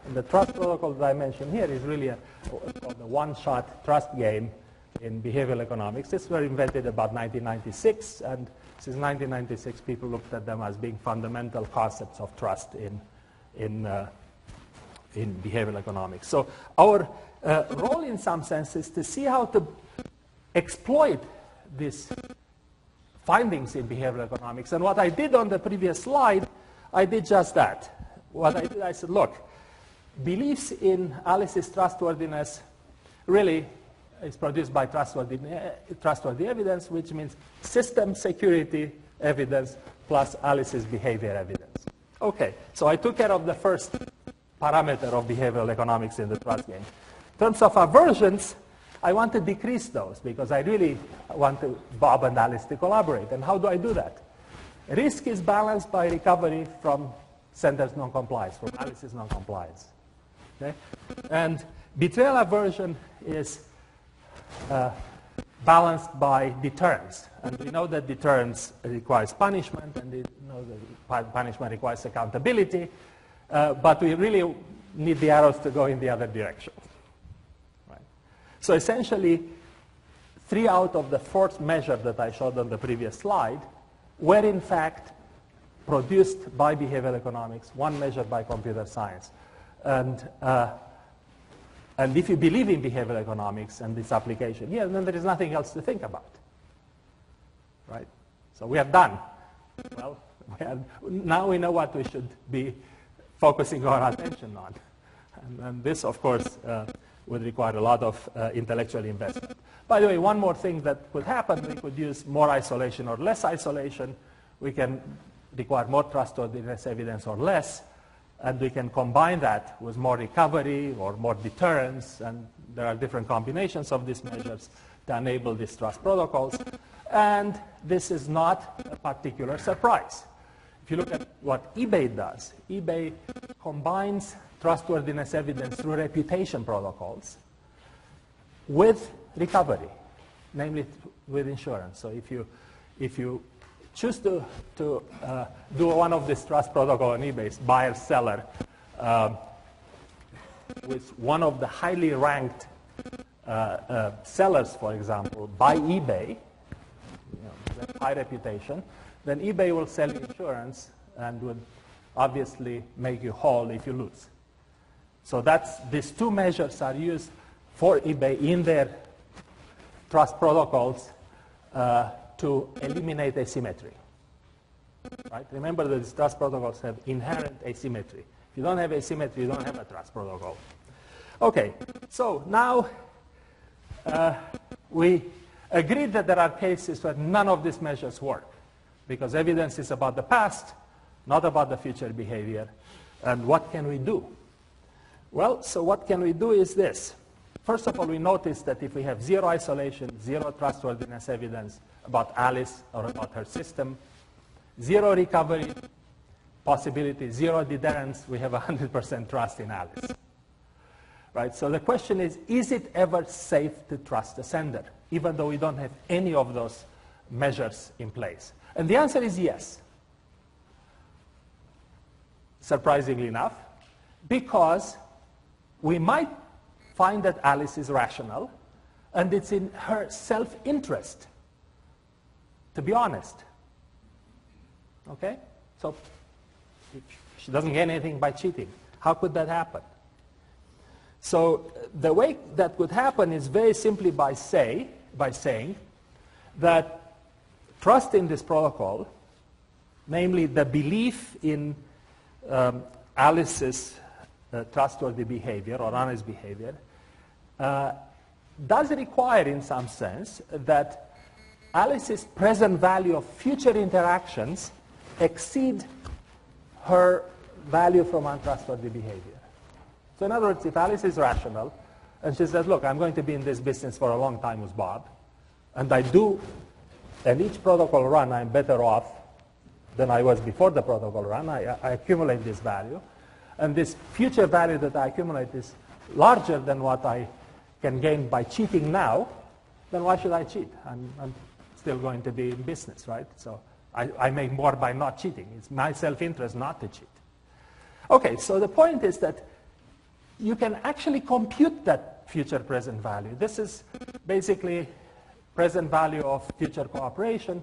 And the trust protocol that I mentioned here is really called the one-shot trust game in behavioral economics. These were invented about 1996, and since 1996, people looked at them as being fundamental concepts of trust in behavioral economics. So our role in some sense is to see how to exploit these findings in behavioral economics. And what I did on the previous slide, I did just that. What I did, I said, look, beliefs in Alice's trustworthiness really is produced by trustworthy evidence, which means system security evidence plus Alice's behavior evidence. Okay, so I took care of the first parameter of behavioral economics in the trust game. In terms of aversions, I want to decrease those because I really want Bob and Alice to collaborate. And how do I do that? Risk is balanced by recovery from sender's non-compliance, from Alice's non-compliance. Okay? And betrayal aversion is balanced by deterrence. And we know that deterrence requires punishment, and we know that punishment requires accountability, but we really need the arrows to go in the other direction. Right? So essentially, 3 out of the 4 measures that I showed on the previous slide were in fact produced by behavioral economics, 1 measure by computer science. And if you believe in behavioral economics and this application, yeah, then there is nothing else to think about. Right? So we are done. Well, now we know what we should be focusing our attention on. And this, of course, would require a lot of intellectual investment. By the way, one more thing that could happen, we could use more isolation or less isolation. We can require more trustworthiness evidence or less. And we can combine that with more recovery or more deterrence, and there are different combinations of these measures to enable these trust protocols. And this is not a particular surprise. If you look at what eBay does, eBay combines trustworthiness evidence through reputation protocols with recovery, namely with insurance. So if you choose to do one of these trust protocol on eBay, buyer-seller, with one of the highly ranked sellers, for example, by eBay, with high reputation, then eBay will sell you insurance and would obviously make you whole if you lose. So these 2 measures are used for eBay in their trust protocols to eliminate asymmetry. Right? Remember that these trust protocols have inherent asymmetry. If you don't have asymmetry, you don't have a trust protocol. Okay, so now we agreed that there are cases where none of these measures work because evidence is about the past, not about the future behavior. And what can we do? Well, so what can we do is this. First of all, we noticed that if we have 0 isolation, 0 trustworthiness evidence about Alice or about her system, 0 recovery possibility, 0 deterrence, we have 100% trust in Alice. Right? So the question is it ever safe to trust the sender, even though we don't have any of those measures in place? And the answer is yes. Surprisingly enough, because we might find that Alice is rational, and it's in her self-interest to be honest. Okay? So she doesn't get anything by cheating. How could that happen? So the way that could happen is very simply by saying that trust in this protocol, namely the belief in Alice's trustworthy behavior or honest behavior, does require in some sense that Alice's present value of future interactions exceed her value from untrustworthy behavior. So in other words, if Alice is rational, and she says, look, I'm going to be in this business for a long time with Bob, and each protocol run, I'm better off than I was before the protocol run. I accumulate this value, and this future value that I accumulate is larger than what I can gain by cheating now, then why should I cheat? I'm still going to be in business, right? So I make more by not cheating. It's my self-interest not to cheat. Okay, so the point is that you can actually compute that future present value. This is basically present value of future cooperation,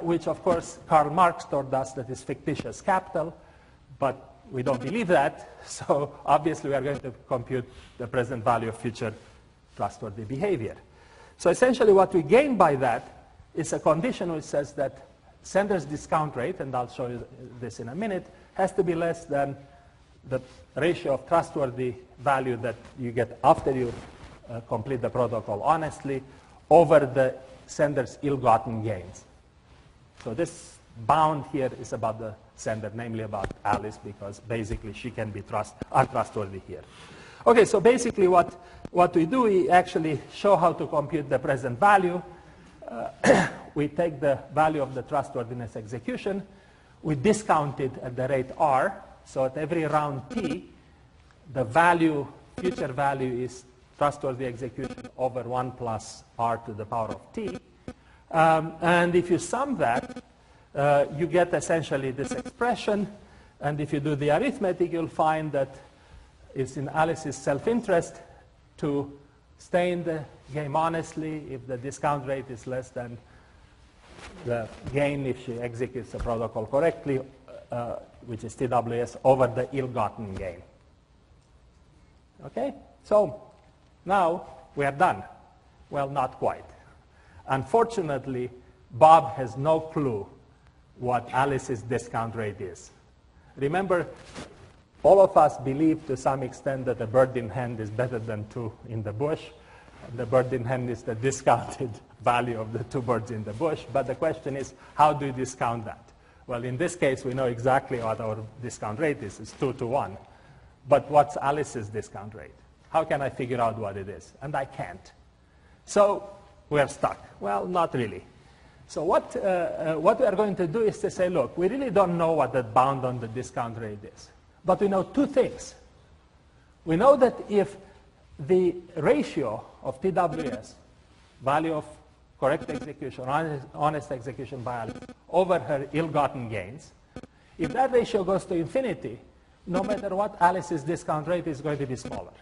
which of course Karl Marx told us that is fictitious capital, but we don't believe that, so obviously we are going to compute the present value of future trustworthy behavior. So essentially what we gain by that is a condition which says that sender's discount rate, and I'll show you this in a minute, has to be less than the ratio of trustworthy value that you get after you complete the protocol honestly over the sender's ill-gotten gains. So this bound here is about the sender, namely about Alice, because basically she can be untrustworthy here. Okay, so basically what we do, we actually show how to compute the present value. We take the value of the trustworthiness execution, we discount it at the rate R, so at every round T, the value, future value is trustworthy execution over 1 plus R to the power of T. And if you sum that, you get essentially this expression, and if you do the arithmetic, you'll find that it's in Alice's self-interest to stay in the game honestly if the discount rate is less than the gain if she executes the protocol correctly, which is TWS, over the ill-gotten gain. Okay? So now we are done. Well, not quite. Unfortunately, Bob has no clue what Alice's discount rate is. Remember, all of us believe to some extent that a bird in hand is better than 2 in the bush. The bird in hand is the discounted value of the 2 birds in the bush. But the question is, how do you discount that? Well, in this case, we know exactly what our discount rate is. It's 2 to 1. But what's Alice's discount rate? How can I figure out what it is? And I can't. So we're stuck. Well, not really. So what we are going to do is to say, look, we really don't know what the bound on the discount rate is. But we know 2 things. We know that if the ratio of TWS, value of correct execution, honest execution by Alice, over her ill-gotten gains, if that ratio goes to infinity, no matter what, Alice's discount rate is going to be smaller.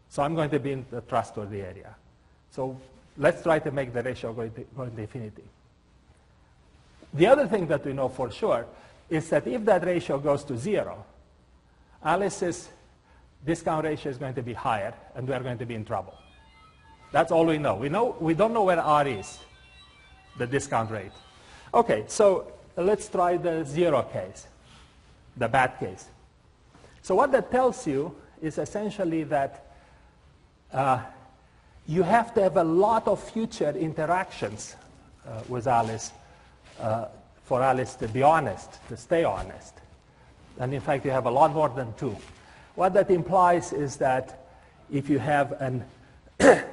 So I'm going to be in the trustworthy area. So let's try to make the ratio go to infinity. The other thing that we know for sure is that if that ratio goes to 0, Alice's discount ratio is going to be higher, and we are going to be in trouble. That's all we know. We don't know where R is, the discount rate. Okay, so let's try the 0 case, the bad case. So what that tells you is essentially that you have to have a lot of future interactions with Alice for Alice to be honest, to stay honest. And in fact, you have a lot more than 2. What that implies is that if you have a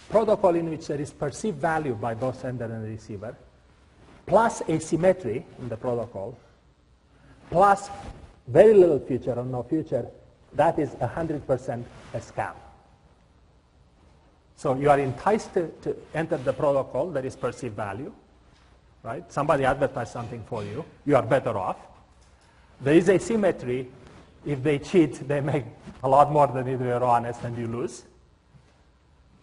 protocol in which there is perceived value by both sender and receiver, plus asymmetry in the protocol, plus very little future or no future, that is 100% a scam. So you are enticed to enter the protocol that is perceived value, right? Somebody advertised something for you. You are better off. There is asymmetry. If they cheat, they make a lot more than if you're honest and you lose.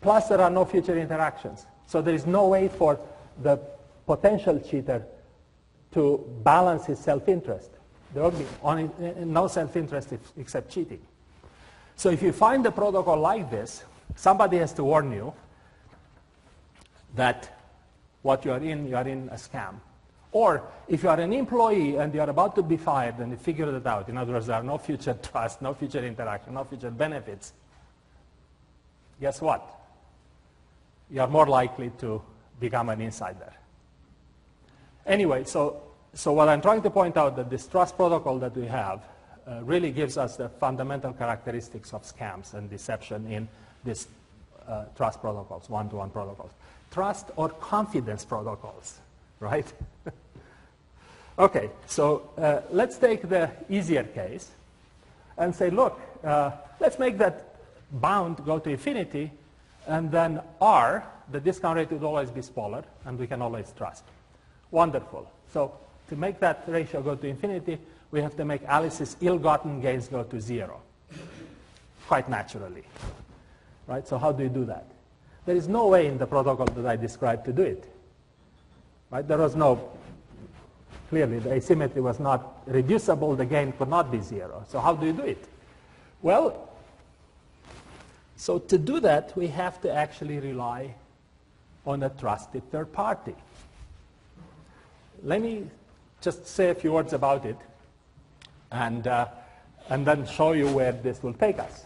Plus, there are no future interactions. So there is no way for the potential cheater to balance his self-interest. There will be no self-interest except cheating. So if you find a protocol like this, somebody has to warn you that what you are in a scam. Or if you are an employee and you are about to be fired and you figure it out, in other words, there are no future trust, no future interaction, no future benefits, guess what? You are more likely to become an insider. Anyway, so what I'm trying to point out that this trust protocol that we have really gives us the fundamental characteristics of scams and deception in these trust protocols, one-to-one protocols. Trust or confidence protocols, right? Okay, so let's take the easier case and say, look, let's make that bound go to infinity, and then R, the discount rate, would always be smaller, and we can always trust. Wonderful. So to make that ratio go to infinity, we have to make Alice's ill-gotten gains go to 0, quite naturally. Right? So how do you do that? There is no way in the protocol that I described to do it. Right? There was no, clearly the asymmetry was not reducible, the gain could not be 0. So how do you do it? Well, so to do that, we have to actually rely on a trusted third party. Let me just say a few words about it, and then show you where this will take us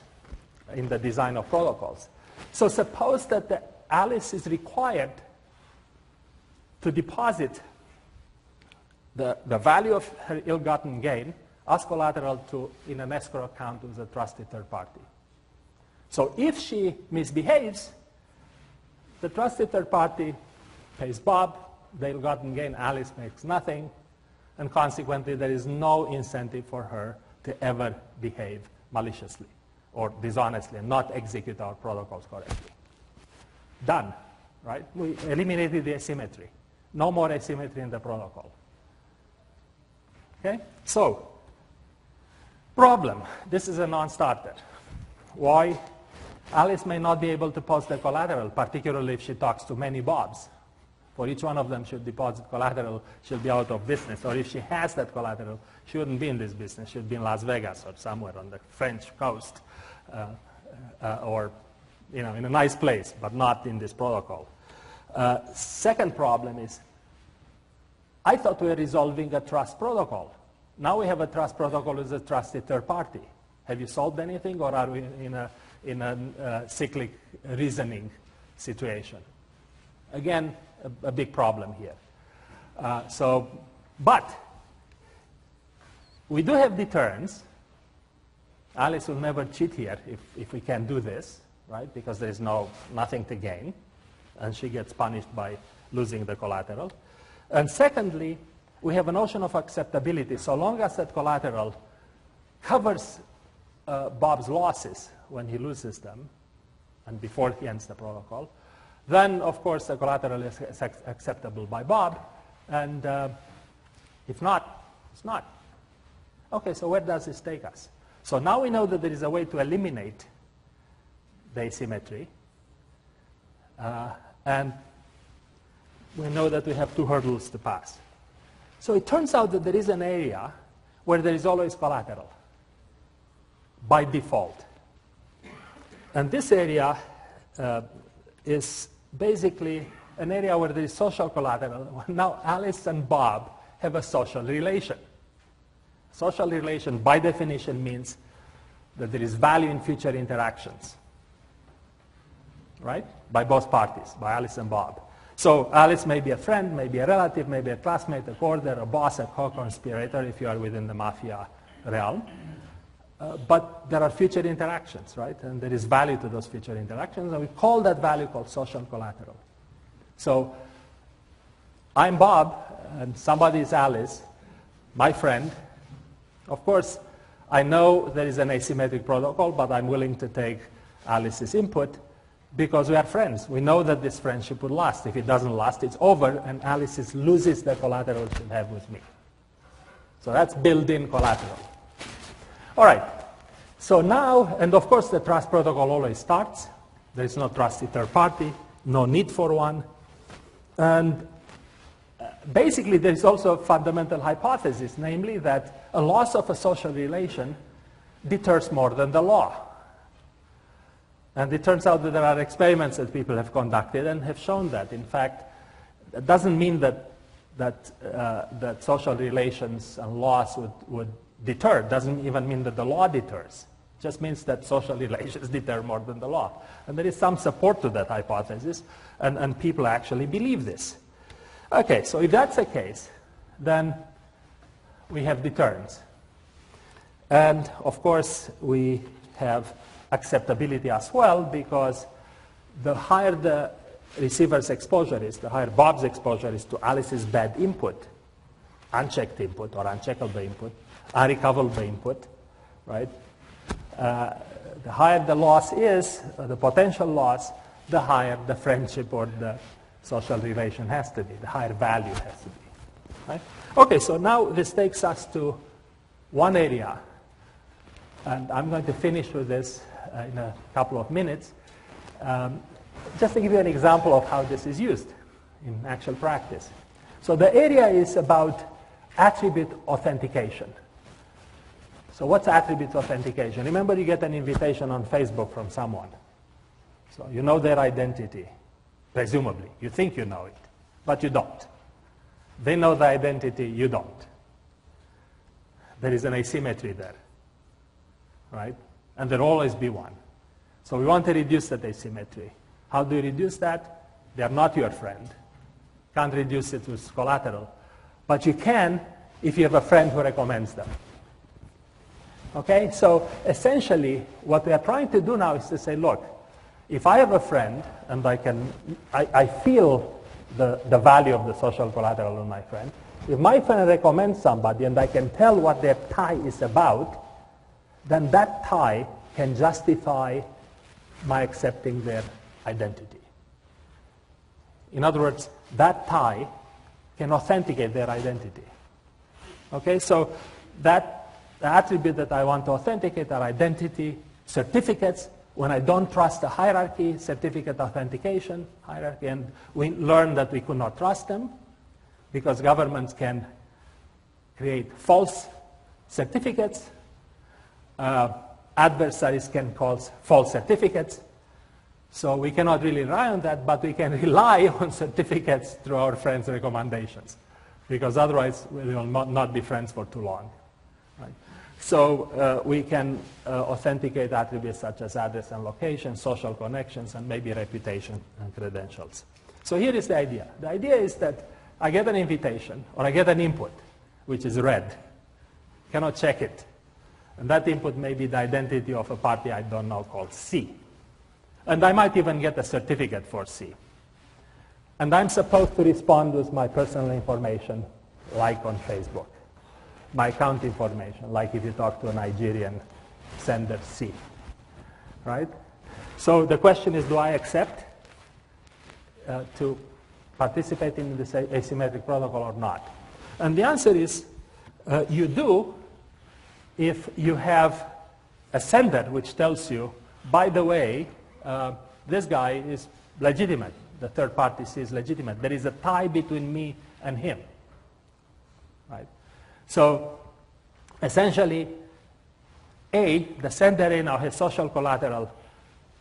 in the design of protocols. So suppose that Alice is required to deposit the value of her ill-gotten gain as collateral in an escrow account with a trusted third party. So if she misbehaves, the trusted third party pays Bob, the ill-gotten gain, Alice makes nothing, and consequently there is no incentive for her to ever behave maliciously or dishonestly and not execute our protocols correctly. Done, right? We eliminated the asymmetry. No more asymmetry in the protocol. Okay? So, problem. This is a non-starter. Why? Alice may not be able to post the collateral, particularly if she talks to many Bobs. For each one of them should deposit collateral, she'll be out of business. Or if she has that collateral, she wouldn't be in this business. She'd be in Las Vegas or somewhere on the French coast, or in a nice place, but not in this protocol. Second problem is, I thought we were resolving a trust protocol. Now we have a trust protocol with a trusted third party. Have you solved anything, or are we in a cyclic reasoning situation? Again, a big problem here. But we do have deterrence. Alice will never cheat here if we can do this, right? Because there is nothing to gain, and she gets punished by losing the collateral. And secondly, we have a notion of acceptability. So long as that collateral covers Bob's losses when he loses them, and before he ends the protocol, then, of course, the collateral is acceptable by Bob, and if not, it's not. Okay, so where does this take us? So now we know that there is a way to eliminate the asymmetry, and we know that we have two hurdles to pass. So it turns out that there is an area where there is always collateral, by default. And this area is basically an area where there is social collateral. Now Alice and Bob have a social relation. Social relation, by definition, means that there is value in future interactions, right? By both parties, by Alice and Bob. So Alice may be a friend, may be a relative, may be a classmate, a courtier, a boss, a co-conspirator, if you are within the mafia realm. But there are future interactions, right? And there is value to those future interactions, and we call that value called social collateral. So I'm Bob, and somebody is Alice, my friend. Of course, I know there is an asymmetric protocol, but I'm willing to take Alice's input because we are friends. We know that this friendship will last. If it doesn't last, it's over, and Alice loses the collateral she'll have with me. So that's built-in collateral. All right, so now, and of course the trust protocol always starts. There is no trusted third party, no need for one. And basically there is also a fundamental hypothesis, namely that a loss of a social relation deters more than the law. And it turns out that there are experiments that people have conducted and have shown that. In fact, it doesn't mean that social relations and laws would deter. It doesn't even mean that the law deters. just means that social relations deter more than the law. And there is some support to that hypothesis, and people actually believe this. Okay, so if that's the case, then we have deterrence. And of course, we have acceptability as well, because the higher the receiver's exposure is, the higher Bob's exposure is to Alice's bad input, unchecked input or uncheckable input, unrecoverable input, right? The higher the loss is, the potential loss, the higher the friendship or the social relation has to be, the higher value has to be, right? Okay, so now this takes us to one area, and I'm going to finish with this in a couple of minutes, just to give you an example of how this is used in actual practice. So the area is about attribute authentication. So what's attribute authentication? Remember, you get an invitation on Facebook from someone. So you know their identity, presumably. You think you know it, but you don't. They know the identity, you don't. There is an asymmetry there, right? And there'll always be one. So we want to reduce that asymmetry. How do you reduce that? They are not your friend. Can't reduce it with collateral. But you can if you have a friend who recommends them. Okay, so essentially what we are trying to do now is to say, look, if I have a friend and I feel the value of the social collateral in my friend, if my friend recommends somebody and I can tell what their tie is about, then that tie can justify my accepting their identity. In other words, that tie can authenticate their identity. Okay, so the attribute that I want to authenticate are identity certificates. When I don't trust the hierarchy, certificate authentication hierarchy, and we learned that we could not trust them because governments can create false certificates. Adversaries can cause false certificates. So we cannot really rely on that, but we can rely on certificates through our friends' recommendations, because otherwise we will not be friends for too long. Right? So we can authenticate attributes such as address and location, social connections, and maybe reputation and credentials. So here is the idea. The idea is that I get an invitation, or I get an input, which is red. Cannot check it. And that input may be the identity of a party I don't know called C. And I might even get a certificate for C. And I'm supposed to respond with my personal information, like on Facebook. My account information, like if you talk to a Nigerian sender C. Right? So the question is, do I accept to participate in this asymmetric protocol or not? And the answer is, you do if you have a sender which tells you, by the way, this guy is legitimate. The third party is legitimate. There is a tie between me and him. Right? So essentially, A, the sender A now has social collateral,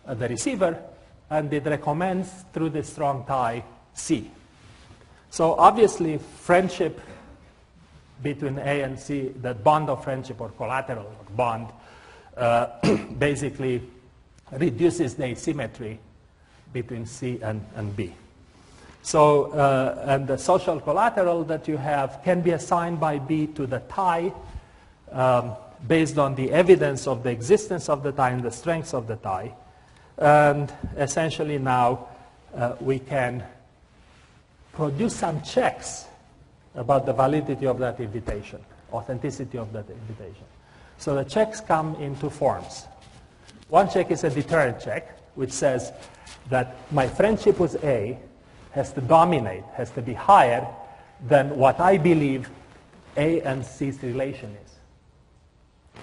the receiver, and it recommends through this strong tie C. So obviously, friendship between A and C, that bond of friendship or collateral or bond, basically reduces the asymmetry between C and B. So, and the social collateral that you have can be assigned by B to the tie based on the evidence of the existence of the tie and the strengths of the tie. And essentially now we can produce some checks about the validity of that invitation, authenticity of that invitation. So the checks come in two forms. One check is a deterrent check, which says that my friendship with A has to dominate, has to be higher than what I believe A and C's relation is.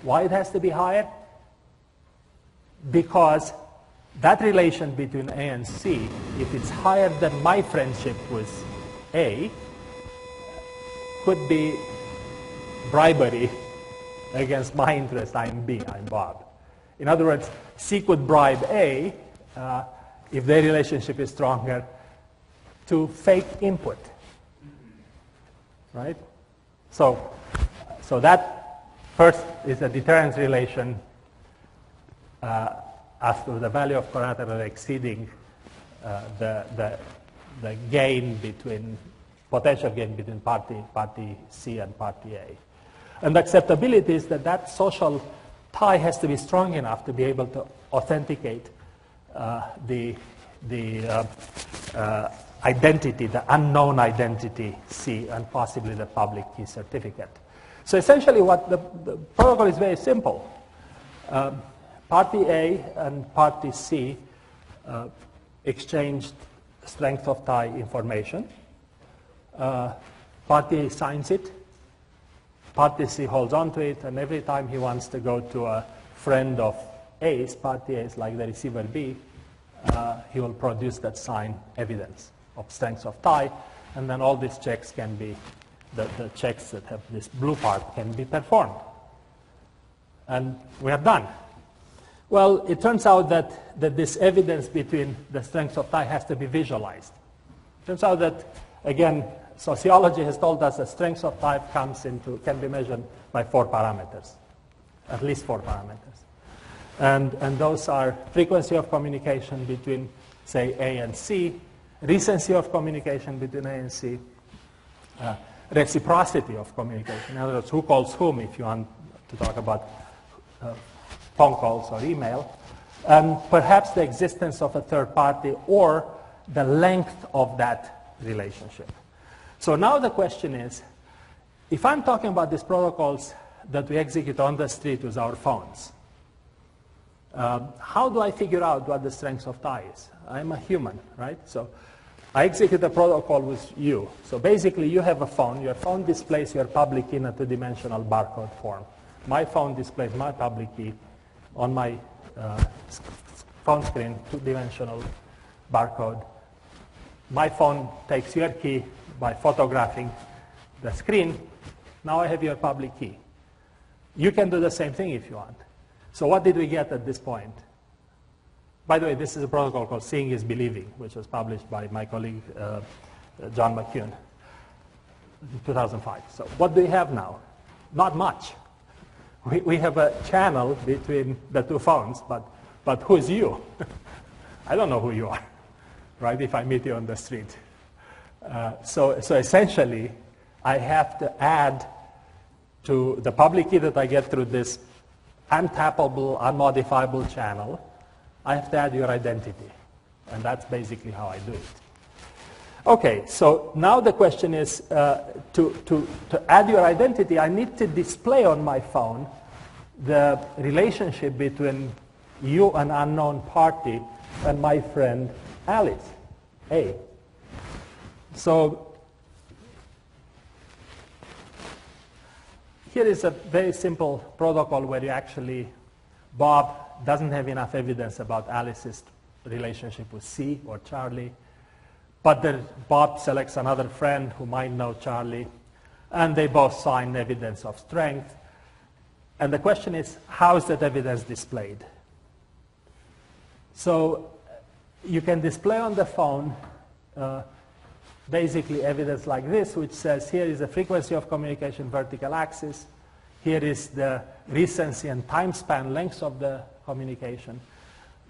Why it has to be higher? Because that relation between A and C, if it's higher than my friendship with A, could be bribery against my interest. I'm B, I'm Bob. In other words, C could bribe A, if their relationship is stronger, to fake input. Right? So that first is a deterrence relation as to the value of collateral exceeding the gain between, potential gain between party C and party A. And acceptability is that that social tie has to be strong enough to be able to authenticate the identity, the unknown identity C, and possibly the public key certificate. So essentially what the protocol is very simple. Party A and party C exchanged strength of tie information. Party A signs it. Party C holds on to it, and every time he wants to go to a friend of A's, party A is like the receiver B, he will produce that signed evidence of strength of tie, and then all these checks can be, the checks that have this blue part can be performed. And we are done. Well, it turns out that this evidence between the strength of tie has to be visualized. It turns out that, again, sociology has told us that strength of tie can be measured by 4 parameters, at least 4 parameters. And those are frequency of communication between, say, A and C, recency of communication between A and C, reciprocity of communication. In other words, who calls whom, if you want to talk about phone calls or email, and perhaps the existence of a third party or the length of that relationship. So now the question is, if I'm talking about these protocols that we execute on the street with our phones, how do I figure out what the strength of tie is? I'm a human, right? So I execute a protocol with you. So basically you have a phone. Your phone displays your public key in a 2-dimensional barcode form. My phone displays my public key on my phone screen, 2-dimensional barcode. My phone takes your key by photographing the screen. Now I have your public key. You can do the same thing if you want. So what did we get at this point? By the way, this is a protocol called Seeing is Believing, which was published by my colleague John McCune in 2005. So what do we have now? Not much. We have a channel between the two phones, but who is you? I don't know who you are, right, if I meet you on the street. So essentially, I have to add to the public key that I get through this untappable, unmodifiable channel, I have to add your identity. And that's basically how I do it. Okay, so now the question is, to add your identity, I need to display on my phone the relationship between you, an unknown party, and my friend Alice, A. So here is a very simple protocol where you actually, Bob doesn't have enough evidence about Alice's relationship with C or Charlie, but then Bob selects another friend who might know Charlie, and they both sign evidence of strength. And the question is, how is that evidence displayed? So you can display on the phone basically evidence like this, which says here is the frequency of communication vertical axis, here is the recency and time span lengths of the communication.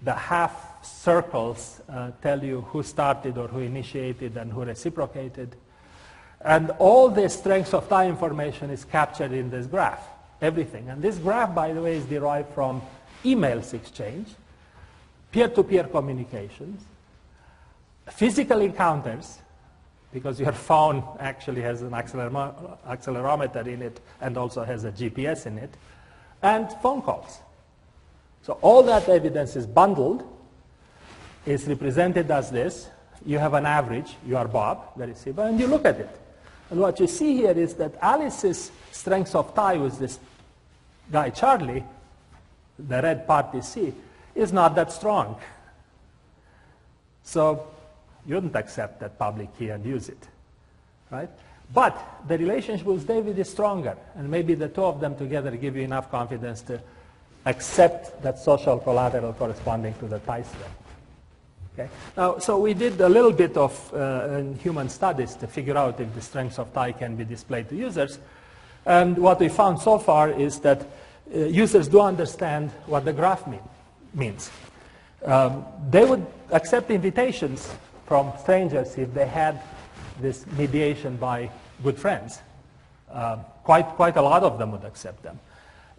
The half circles tell you who started or who initiated and who reciprocated. And all the strengths of tie information is captured in this graph, everything. And this graph, by the way, is derived from emails exchange, peer-to-peer communications, physical encounters, because your phone actually has an accelerometer in it and also has a GPS in it, and phone calls. So all that evidence is bundled, is represented as this. You have an average, you are Bob, the receiver, and you look at it. And what you see here is that Alice's strength of tie with this guy Charlie, the red party C, is not that strong. So you wouldn't accept that public key and use it, right? But the relationship with David is stronger, and maybe the two of them together give you enough confidence to accept that social collateral corresponding to the tie strength. Okay? Now, so we did a little bit of human studies to figure out if the strengths of tie can be displayed to users. And what we found so far is that users do understand what the graph means. means. They would accept invitations from strangers if they had this mediation by good friends. Quite a lot of them would accept them.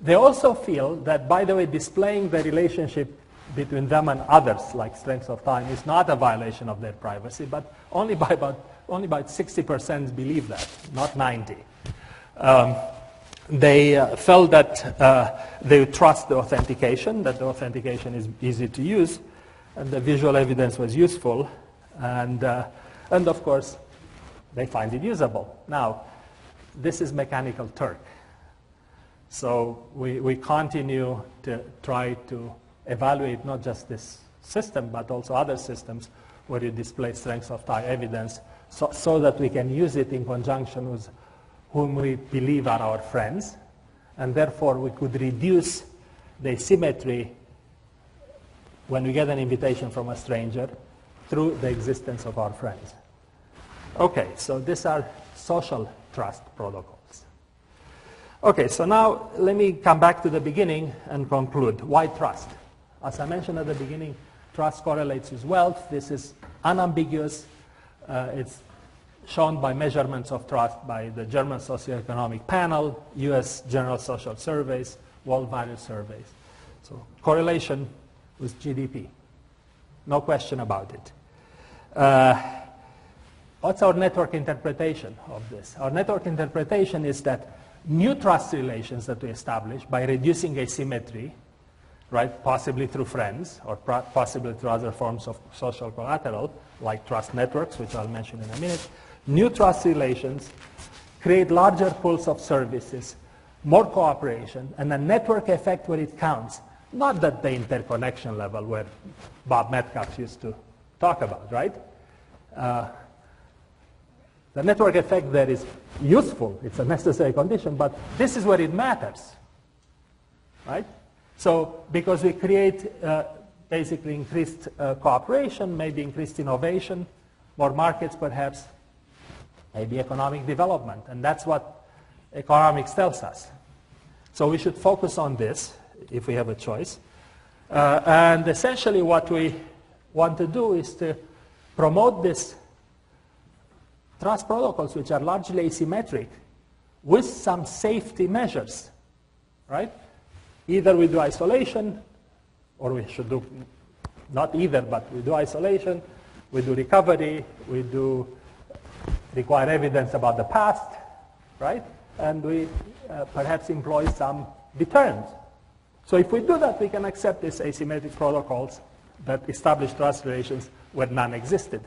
They also feel that, by the way, displaying the relationship between them and others, like strength of time, is not a violation of their privacy, but only about 60% believe that, not 90. They felt that they would trust the authentication, that the authentication is easy to use, and the visual evidence was useful, and of course, they find it usable. Now, this is Mechanical Turk. So we continue to try to evaluate not just this system, but also other systems where you display strength of tie evidence so that we can use it in conjunction with whom we believe are our friends, and therefore we could reduce the asymmetry when we get an invitation from a stranger through the existence of our friends. Okay, so these are social trust protocols. Okay, so now let me come back to the beginning and conclude. Why trust? As I mentioned at the beginning, trust correlates with wealth. This is unambiguous. It's shown by measurements of trust by the German Socioeconomic Panel, US General Social Surveys, World Value Surveys. So correlation with GDP. No question about it. What's our network interpretation of this? Our network interpretation is that new trust relations that we establish by reducing asymmetry, right, possibly through friends or possibly through other forms of social collateral, like trust networks, which I'll mention in a minute, new trust relations create larger pools of services, more cooperation, and a network effect where it counts, not at the interconnection level where Bob Metcalfe used to talk about, right? The network effect there is useful. It's a necessary condition, but this is where it matters, right? So because we create basically increased cooperation, maybe increased innovation, more markets perhaps, maybe economic development, and that's what economics tells us. So we should focus on this if we have a choice. And essentially what we want to do is to promote this trust protocols, which are largely asymmetric, with some safety measures, right? Either we do isolation, or we should do not either, but we do isolation, we do recovery, we do require evidence about the past, right? And we perhaps employ some deterrence. So if we do that, we can accept these asymmetric protocols that establish trust relations where none existed.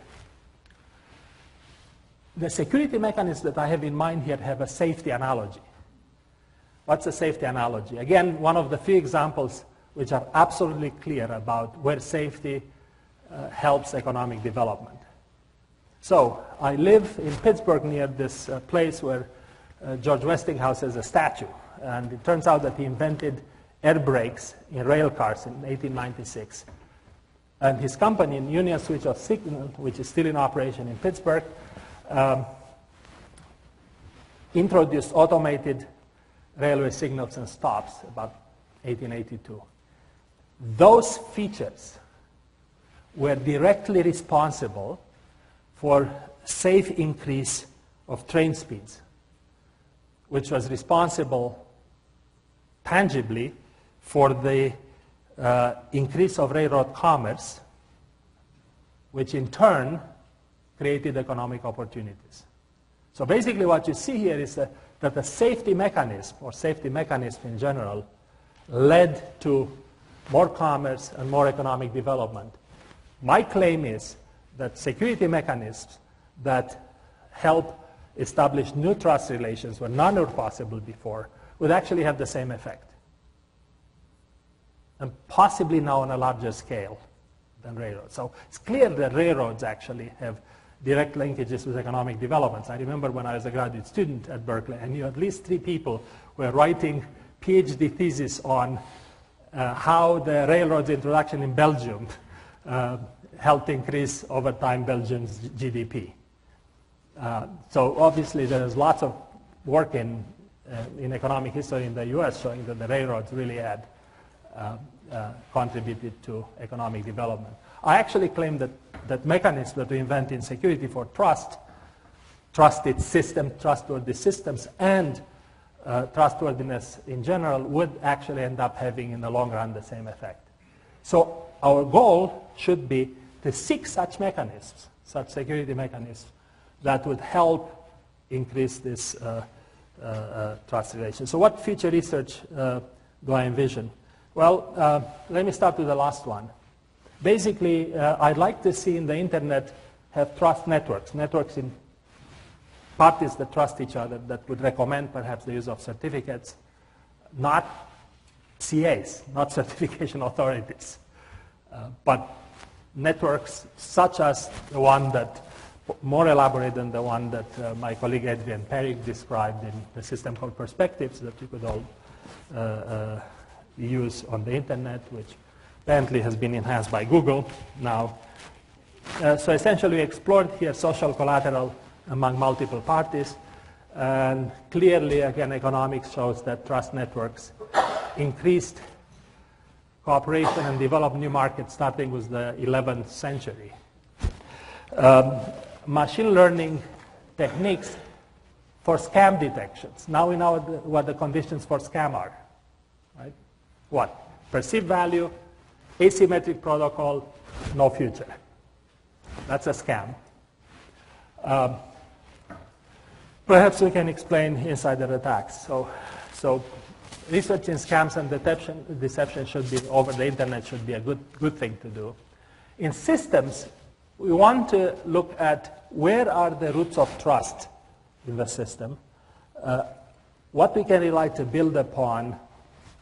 The security mechanisms that I have in mind here have a safety analogy. What's a safety analogy? Again, one of the few examples which are absolutely clear about where safety helps economic development. So I live in Pittsburgh near this place where George Westinghouse has a statue. And it turns out that he invented air brakes in rail cars in 1896. And his company, Union Switch of Signal, which is still in operation in Pittsburgh, introduced automated railway signals and stops about 1882. Those features were directly responsible for safe increase of train speeds, which was responsible tangibly for the increase of railroad commerce, which in turn created economic opportunities. So basically what you see here is that the safety mechanism, or safety mechanism in general, led to more commerce and more economic development. My claim is that security mechanisms that help establish new trust relations where none were possible before would actually have the same effect. And possibly now on a larger scale than railroads. So it's clear that railroads actually have direct linkages with economic developments. I remember when I was a graduate student at Berkeley, I knew at least 3 people who were writing PhD theses on how the railroad's introduction in Belgium helped increase over time Belgium's GDP. So obviously there's lots of work in economic history in the US showing that the railroads really had contributed to economic development. I actually claim that mechanisms that we invent in security for trusted system, trustworthy systems, and trustworthiness in general would actually end up having in the long run the same effect. So our goal should be to seek such mechanisms, such security mechanisms, that would help increase this trust relation. So what future research do I envision? Well, let me start with the last one. Basically, I'd like to see in the internet have trust networks in parties that trust each other, that would recommend perhaps the use of certificates, not CAs, not certification authorities, but networks such as the one that, more elaborate than the one that my colleague Adrian Perry described in the system called Perspectives, that you could all use on the internet, which apparently has been enhanced by Google now. So essentially we explored here social collateral among multiple parties, and clearly, again, economics shows that trust networks increased cooperation and developed new markets starting with the 11th century. Machine learning techniques for scam detections. Now we know what the conditions for scam are, right? What? Perceived value, asymmetric protocol, no future. That's a scam. Perhaps we can explain insider attacks. So research in scams and deception should be over the internet should be a good thing to do. In systems, we want to look at where are the roots of trust in the system, what we can rely to build upon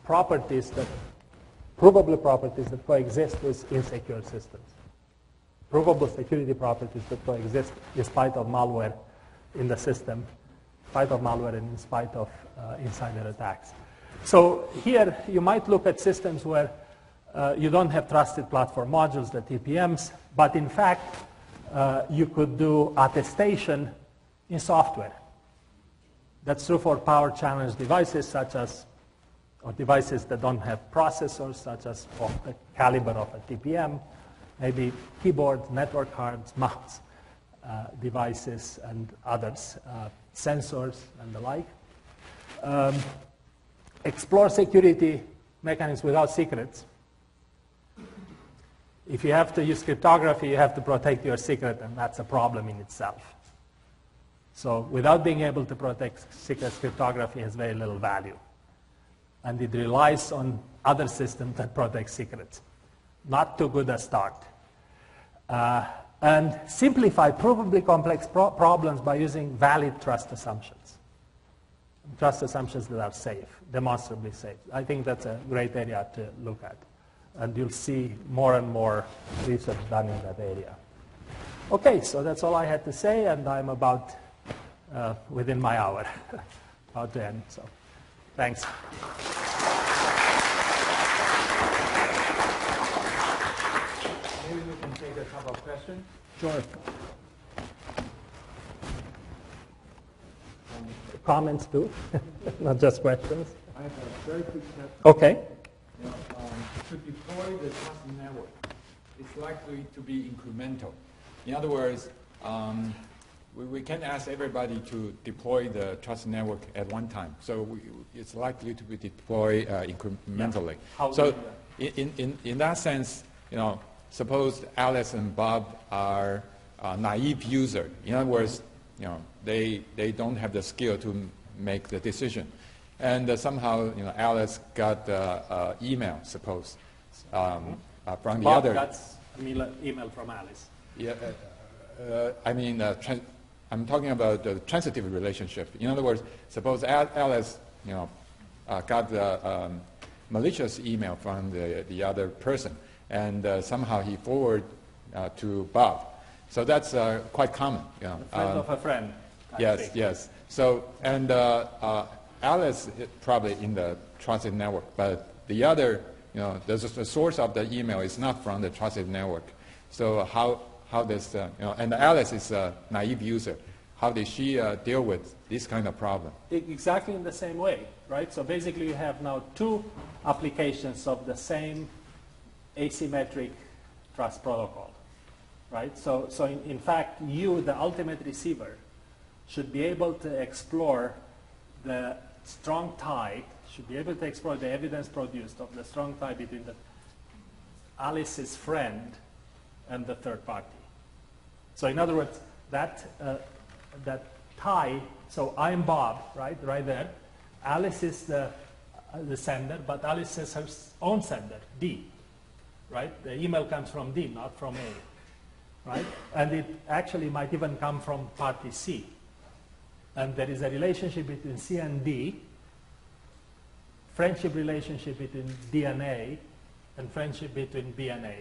provable properties that coexist with insecure systems, provable security properties that coexist in spite of malware in the system, in spite of malware and in spite of insider attacks. So here you might look at systems where you don't have trusted platform modules, the TPMs, but in fact you could do attestation in software. That's true for power challenged devices or devices that don't have processors, such as of the caliber of a TPM, maybe keyboards, network cards, mouse devices, and others, sensors and the like. Explore security mechanisms without secrets. If you have to use cryptography, you have to protect your secret, and that's a problem in itself. So without being able to protect secrets, cryptography has very little value. And it relies on other systems that protect secrets. Not too good a start. And simplify provably complex problems by using valid trust assumptions. Trust assumptions that are safe, demonstrably safe. I think that's a great area to look at. And you'll see more and more research done in that area. Okay, so that's all I had to say, and I'm about within my hour, about to end. So, thanks. Maybe we can take a couple of questions. Sure. Comments too, not just questions. I have a very quick question. Okay. To deploy the trust network, it's likely to be incremental. In other words, we can't ask everybody to deploy the trust network at one time. So it's likely to be deployed incrementally. Yeah. So in that sense, suppose Alice and Bob are naive user. In other words, they don't have the skill to make the decision. And somehow, Alice got email, suppose, from the Bob other. That's an email from Alice. Yeah, I'm talking about the transitive relationship. In other words, suppose Alice, got the malicious email from the other person, and somehow he forwarded to Bob. So that's quite common. A friend of a friend. Yes. So, and Alice is probably in the trusted network, but the other, the source of the email is not from the trusted network. So how does, and Alice is a naive user. how did she deal with this kind of problem? Exactly in the same way, right? So basically you have now two applications of the same asymmetric trust protocol, right? So in fact, you, the ultimate receiver, should be able to explore the strong tie, should be able to explore the evidence produced of the strong tie between Alice's friend and the third party. So in other words, that tie, so I'm Bob, right there. Alice is the sender, but Alice has her own sender, D, right? The email comes from D, not from A, right? And it actually might even come from party C. And there is a relationship between C and D, friendship relationship between D and A, and friendship between B and A.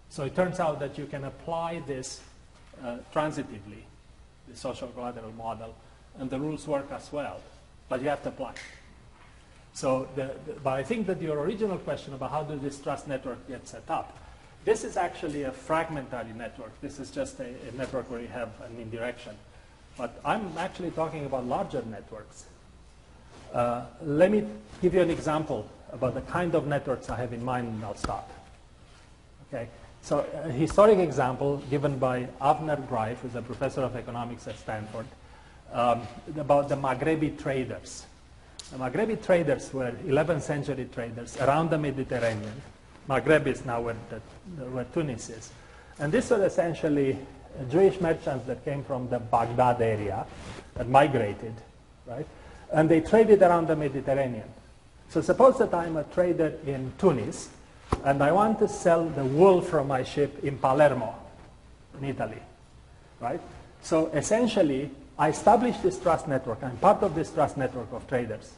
So it turns out that you can apply this transitively, the social collateral model, and the rules work as well, but you have to apply. So, but I think that your original question about how does this trust network get set up, this is actually a fragmentary network. This is just a network where you have an indirection. But I'm actually talking about larger networks. Let me give you an example about the kind of networks I have in mind, and I'll stop. Okay. So a historic example given by Avner Greif, who's a professor of economics at Stanford, about the Maghrebi traders. The Maghrebi traders were 11th century traders around the Mediterranean. Maghreb is now where Tunis is. And these were essentially Jewish merchants that came from the Baghdad area that migrated, right? And they traded around the Mediterranean. So suppose that I'm a trader in Tunis, and I want to sell the wool from my ship in Palermo, in Italy, right? So essentially, I established this trust network. I'm part of this trust network of traders.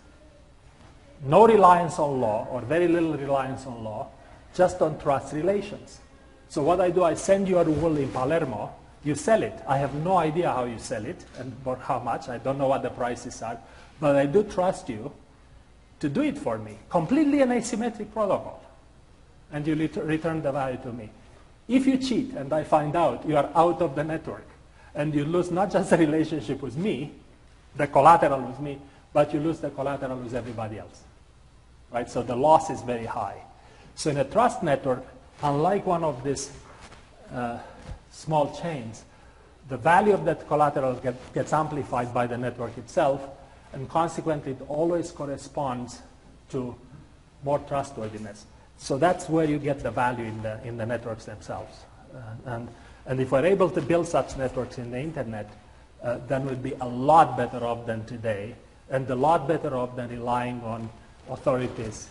No reliance on law, or very little reliance on law, just on trust relations. So what I do, I send you a wool in Palermo, you sell it. I have no idea how you sell it and for how much. I don't know what the prices are, but I do trust you to do it for me. Completely an asymmetric protocol. And you return the value to me. If you cheat and I find out, you are out of the network. And you lose not just the relationship with me, the collateral with me, but you lose the collateral with everybody else. Right? So the loss is very high. So in a trust network, unlike one of these small chains, the value of that collateral gets amplified by the network itself, and consequently it always corresponds to more trustworthiness. So that's where you get the value in the networks themselves. And if we're able to build such networks in the internet, then we'll be a lot better off than today, and a lot better off than relying on authorities,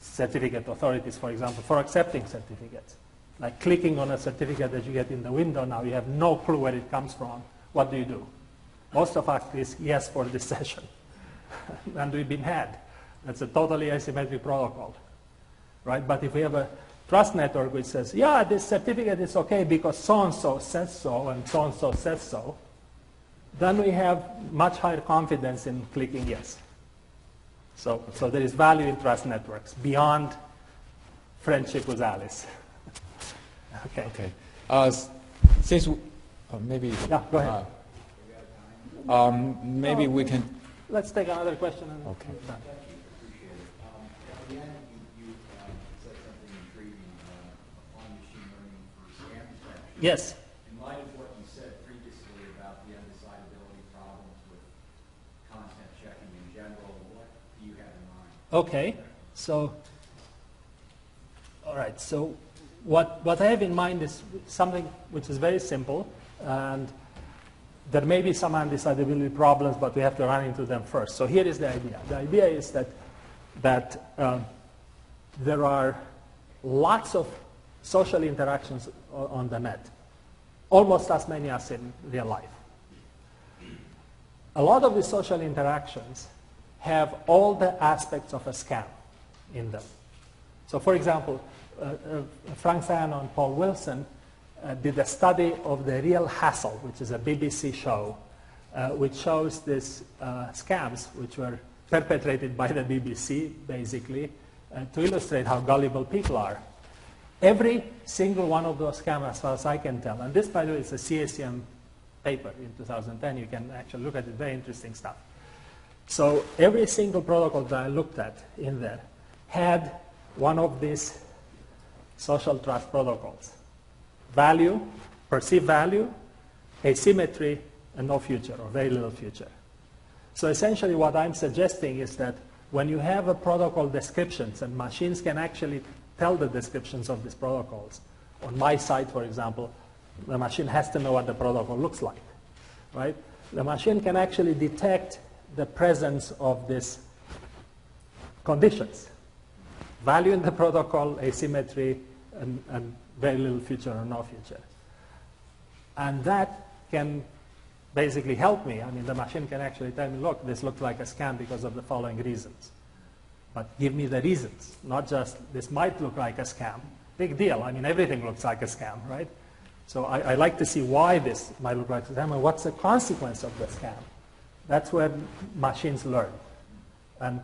certificate authorities, for example, for accepting certificates. Like clicking on a certificate that you get in the window now, you have no clue where it comes from. What do? Most of us is yes for this session. And we've been had. That's a totally asymmetric protocol. Right? But if we have a trust network which says, yeah, this certificate is okay because so-and-so says so and so-and-so says so, then we have much higher confidence in clicking yes. So there is value in trust networks beyond friendship with Alice. Okay. Since maybe yeah, go ahead. Maybe we can. Let's take another question. Okay. Yes. In light of what you said previously about the undecidability problems with content checking in general, what do you have in mind? Okay. So, all right. So what I have in mind is something which is very simple, and there may be some undecidability problems, but we have to run into them first. So here is the idea. The idea is that there are lots of social interactions on the net, almost as many as in real life. A lot of these social interactions have all the aspects of a scam in them. So for example, Frank Zion and Paul Wilson did a study of The Real Hassle, which is a BBC show, which shows these scams which were perpetrated by the BBC, basically, to illustrate how gullible people are. Every single one of those scams, as far as I can tell, and this, by the way, is a CACM paper in 2010. You can actually look at it, very interesting stuff. So every single protocol that I looked at in there had one of these social trust protocols. Value, perceived value, asymmetry, and no future, or very little future. So essentially what I'm suggesting is that when you have a protocol descriptions, and machines can actually tell the descriptions of these protocols. On my site, for example, the machine has to know what the protocol looks like, right? The machine can actually detect the presence of these conditions. Value in the protocol, asymmetry, and very little future or no future. And that can basically help me. I mean, the machine can actually tell me, look, this looks like a scam because of the following reasons. But give me the reasons, not just this might look like a scam. Big deal. I mean, everything looks like a scam, right? So I like to see why this might look like a scam and what's the consequence of the scam. That's where machines learn. And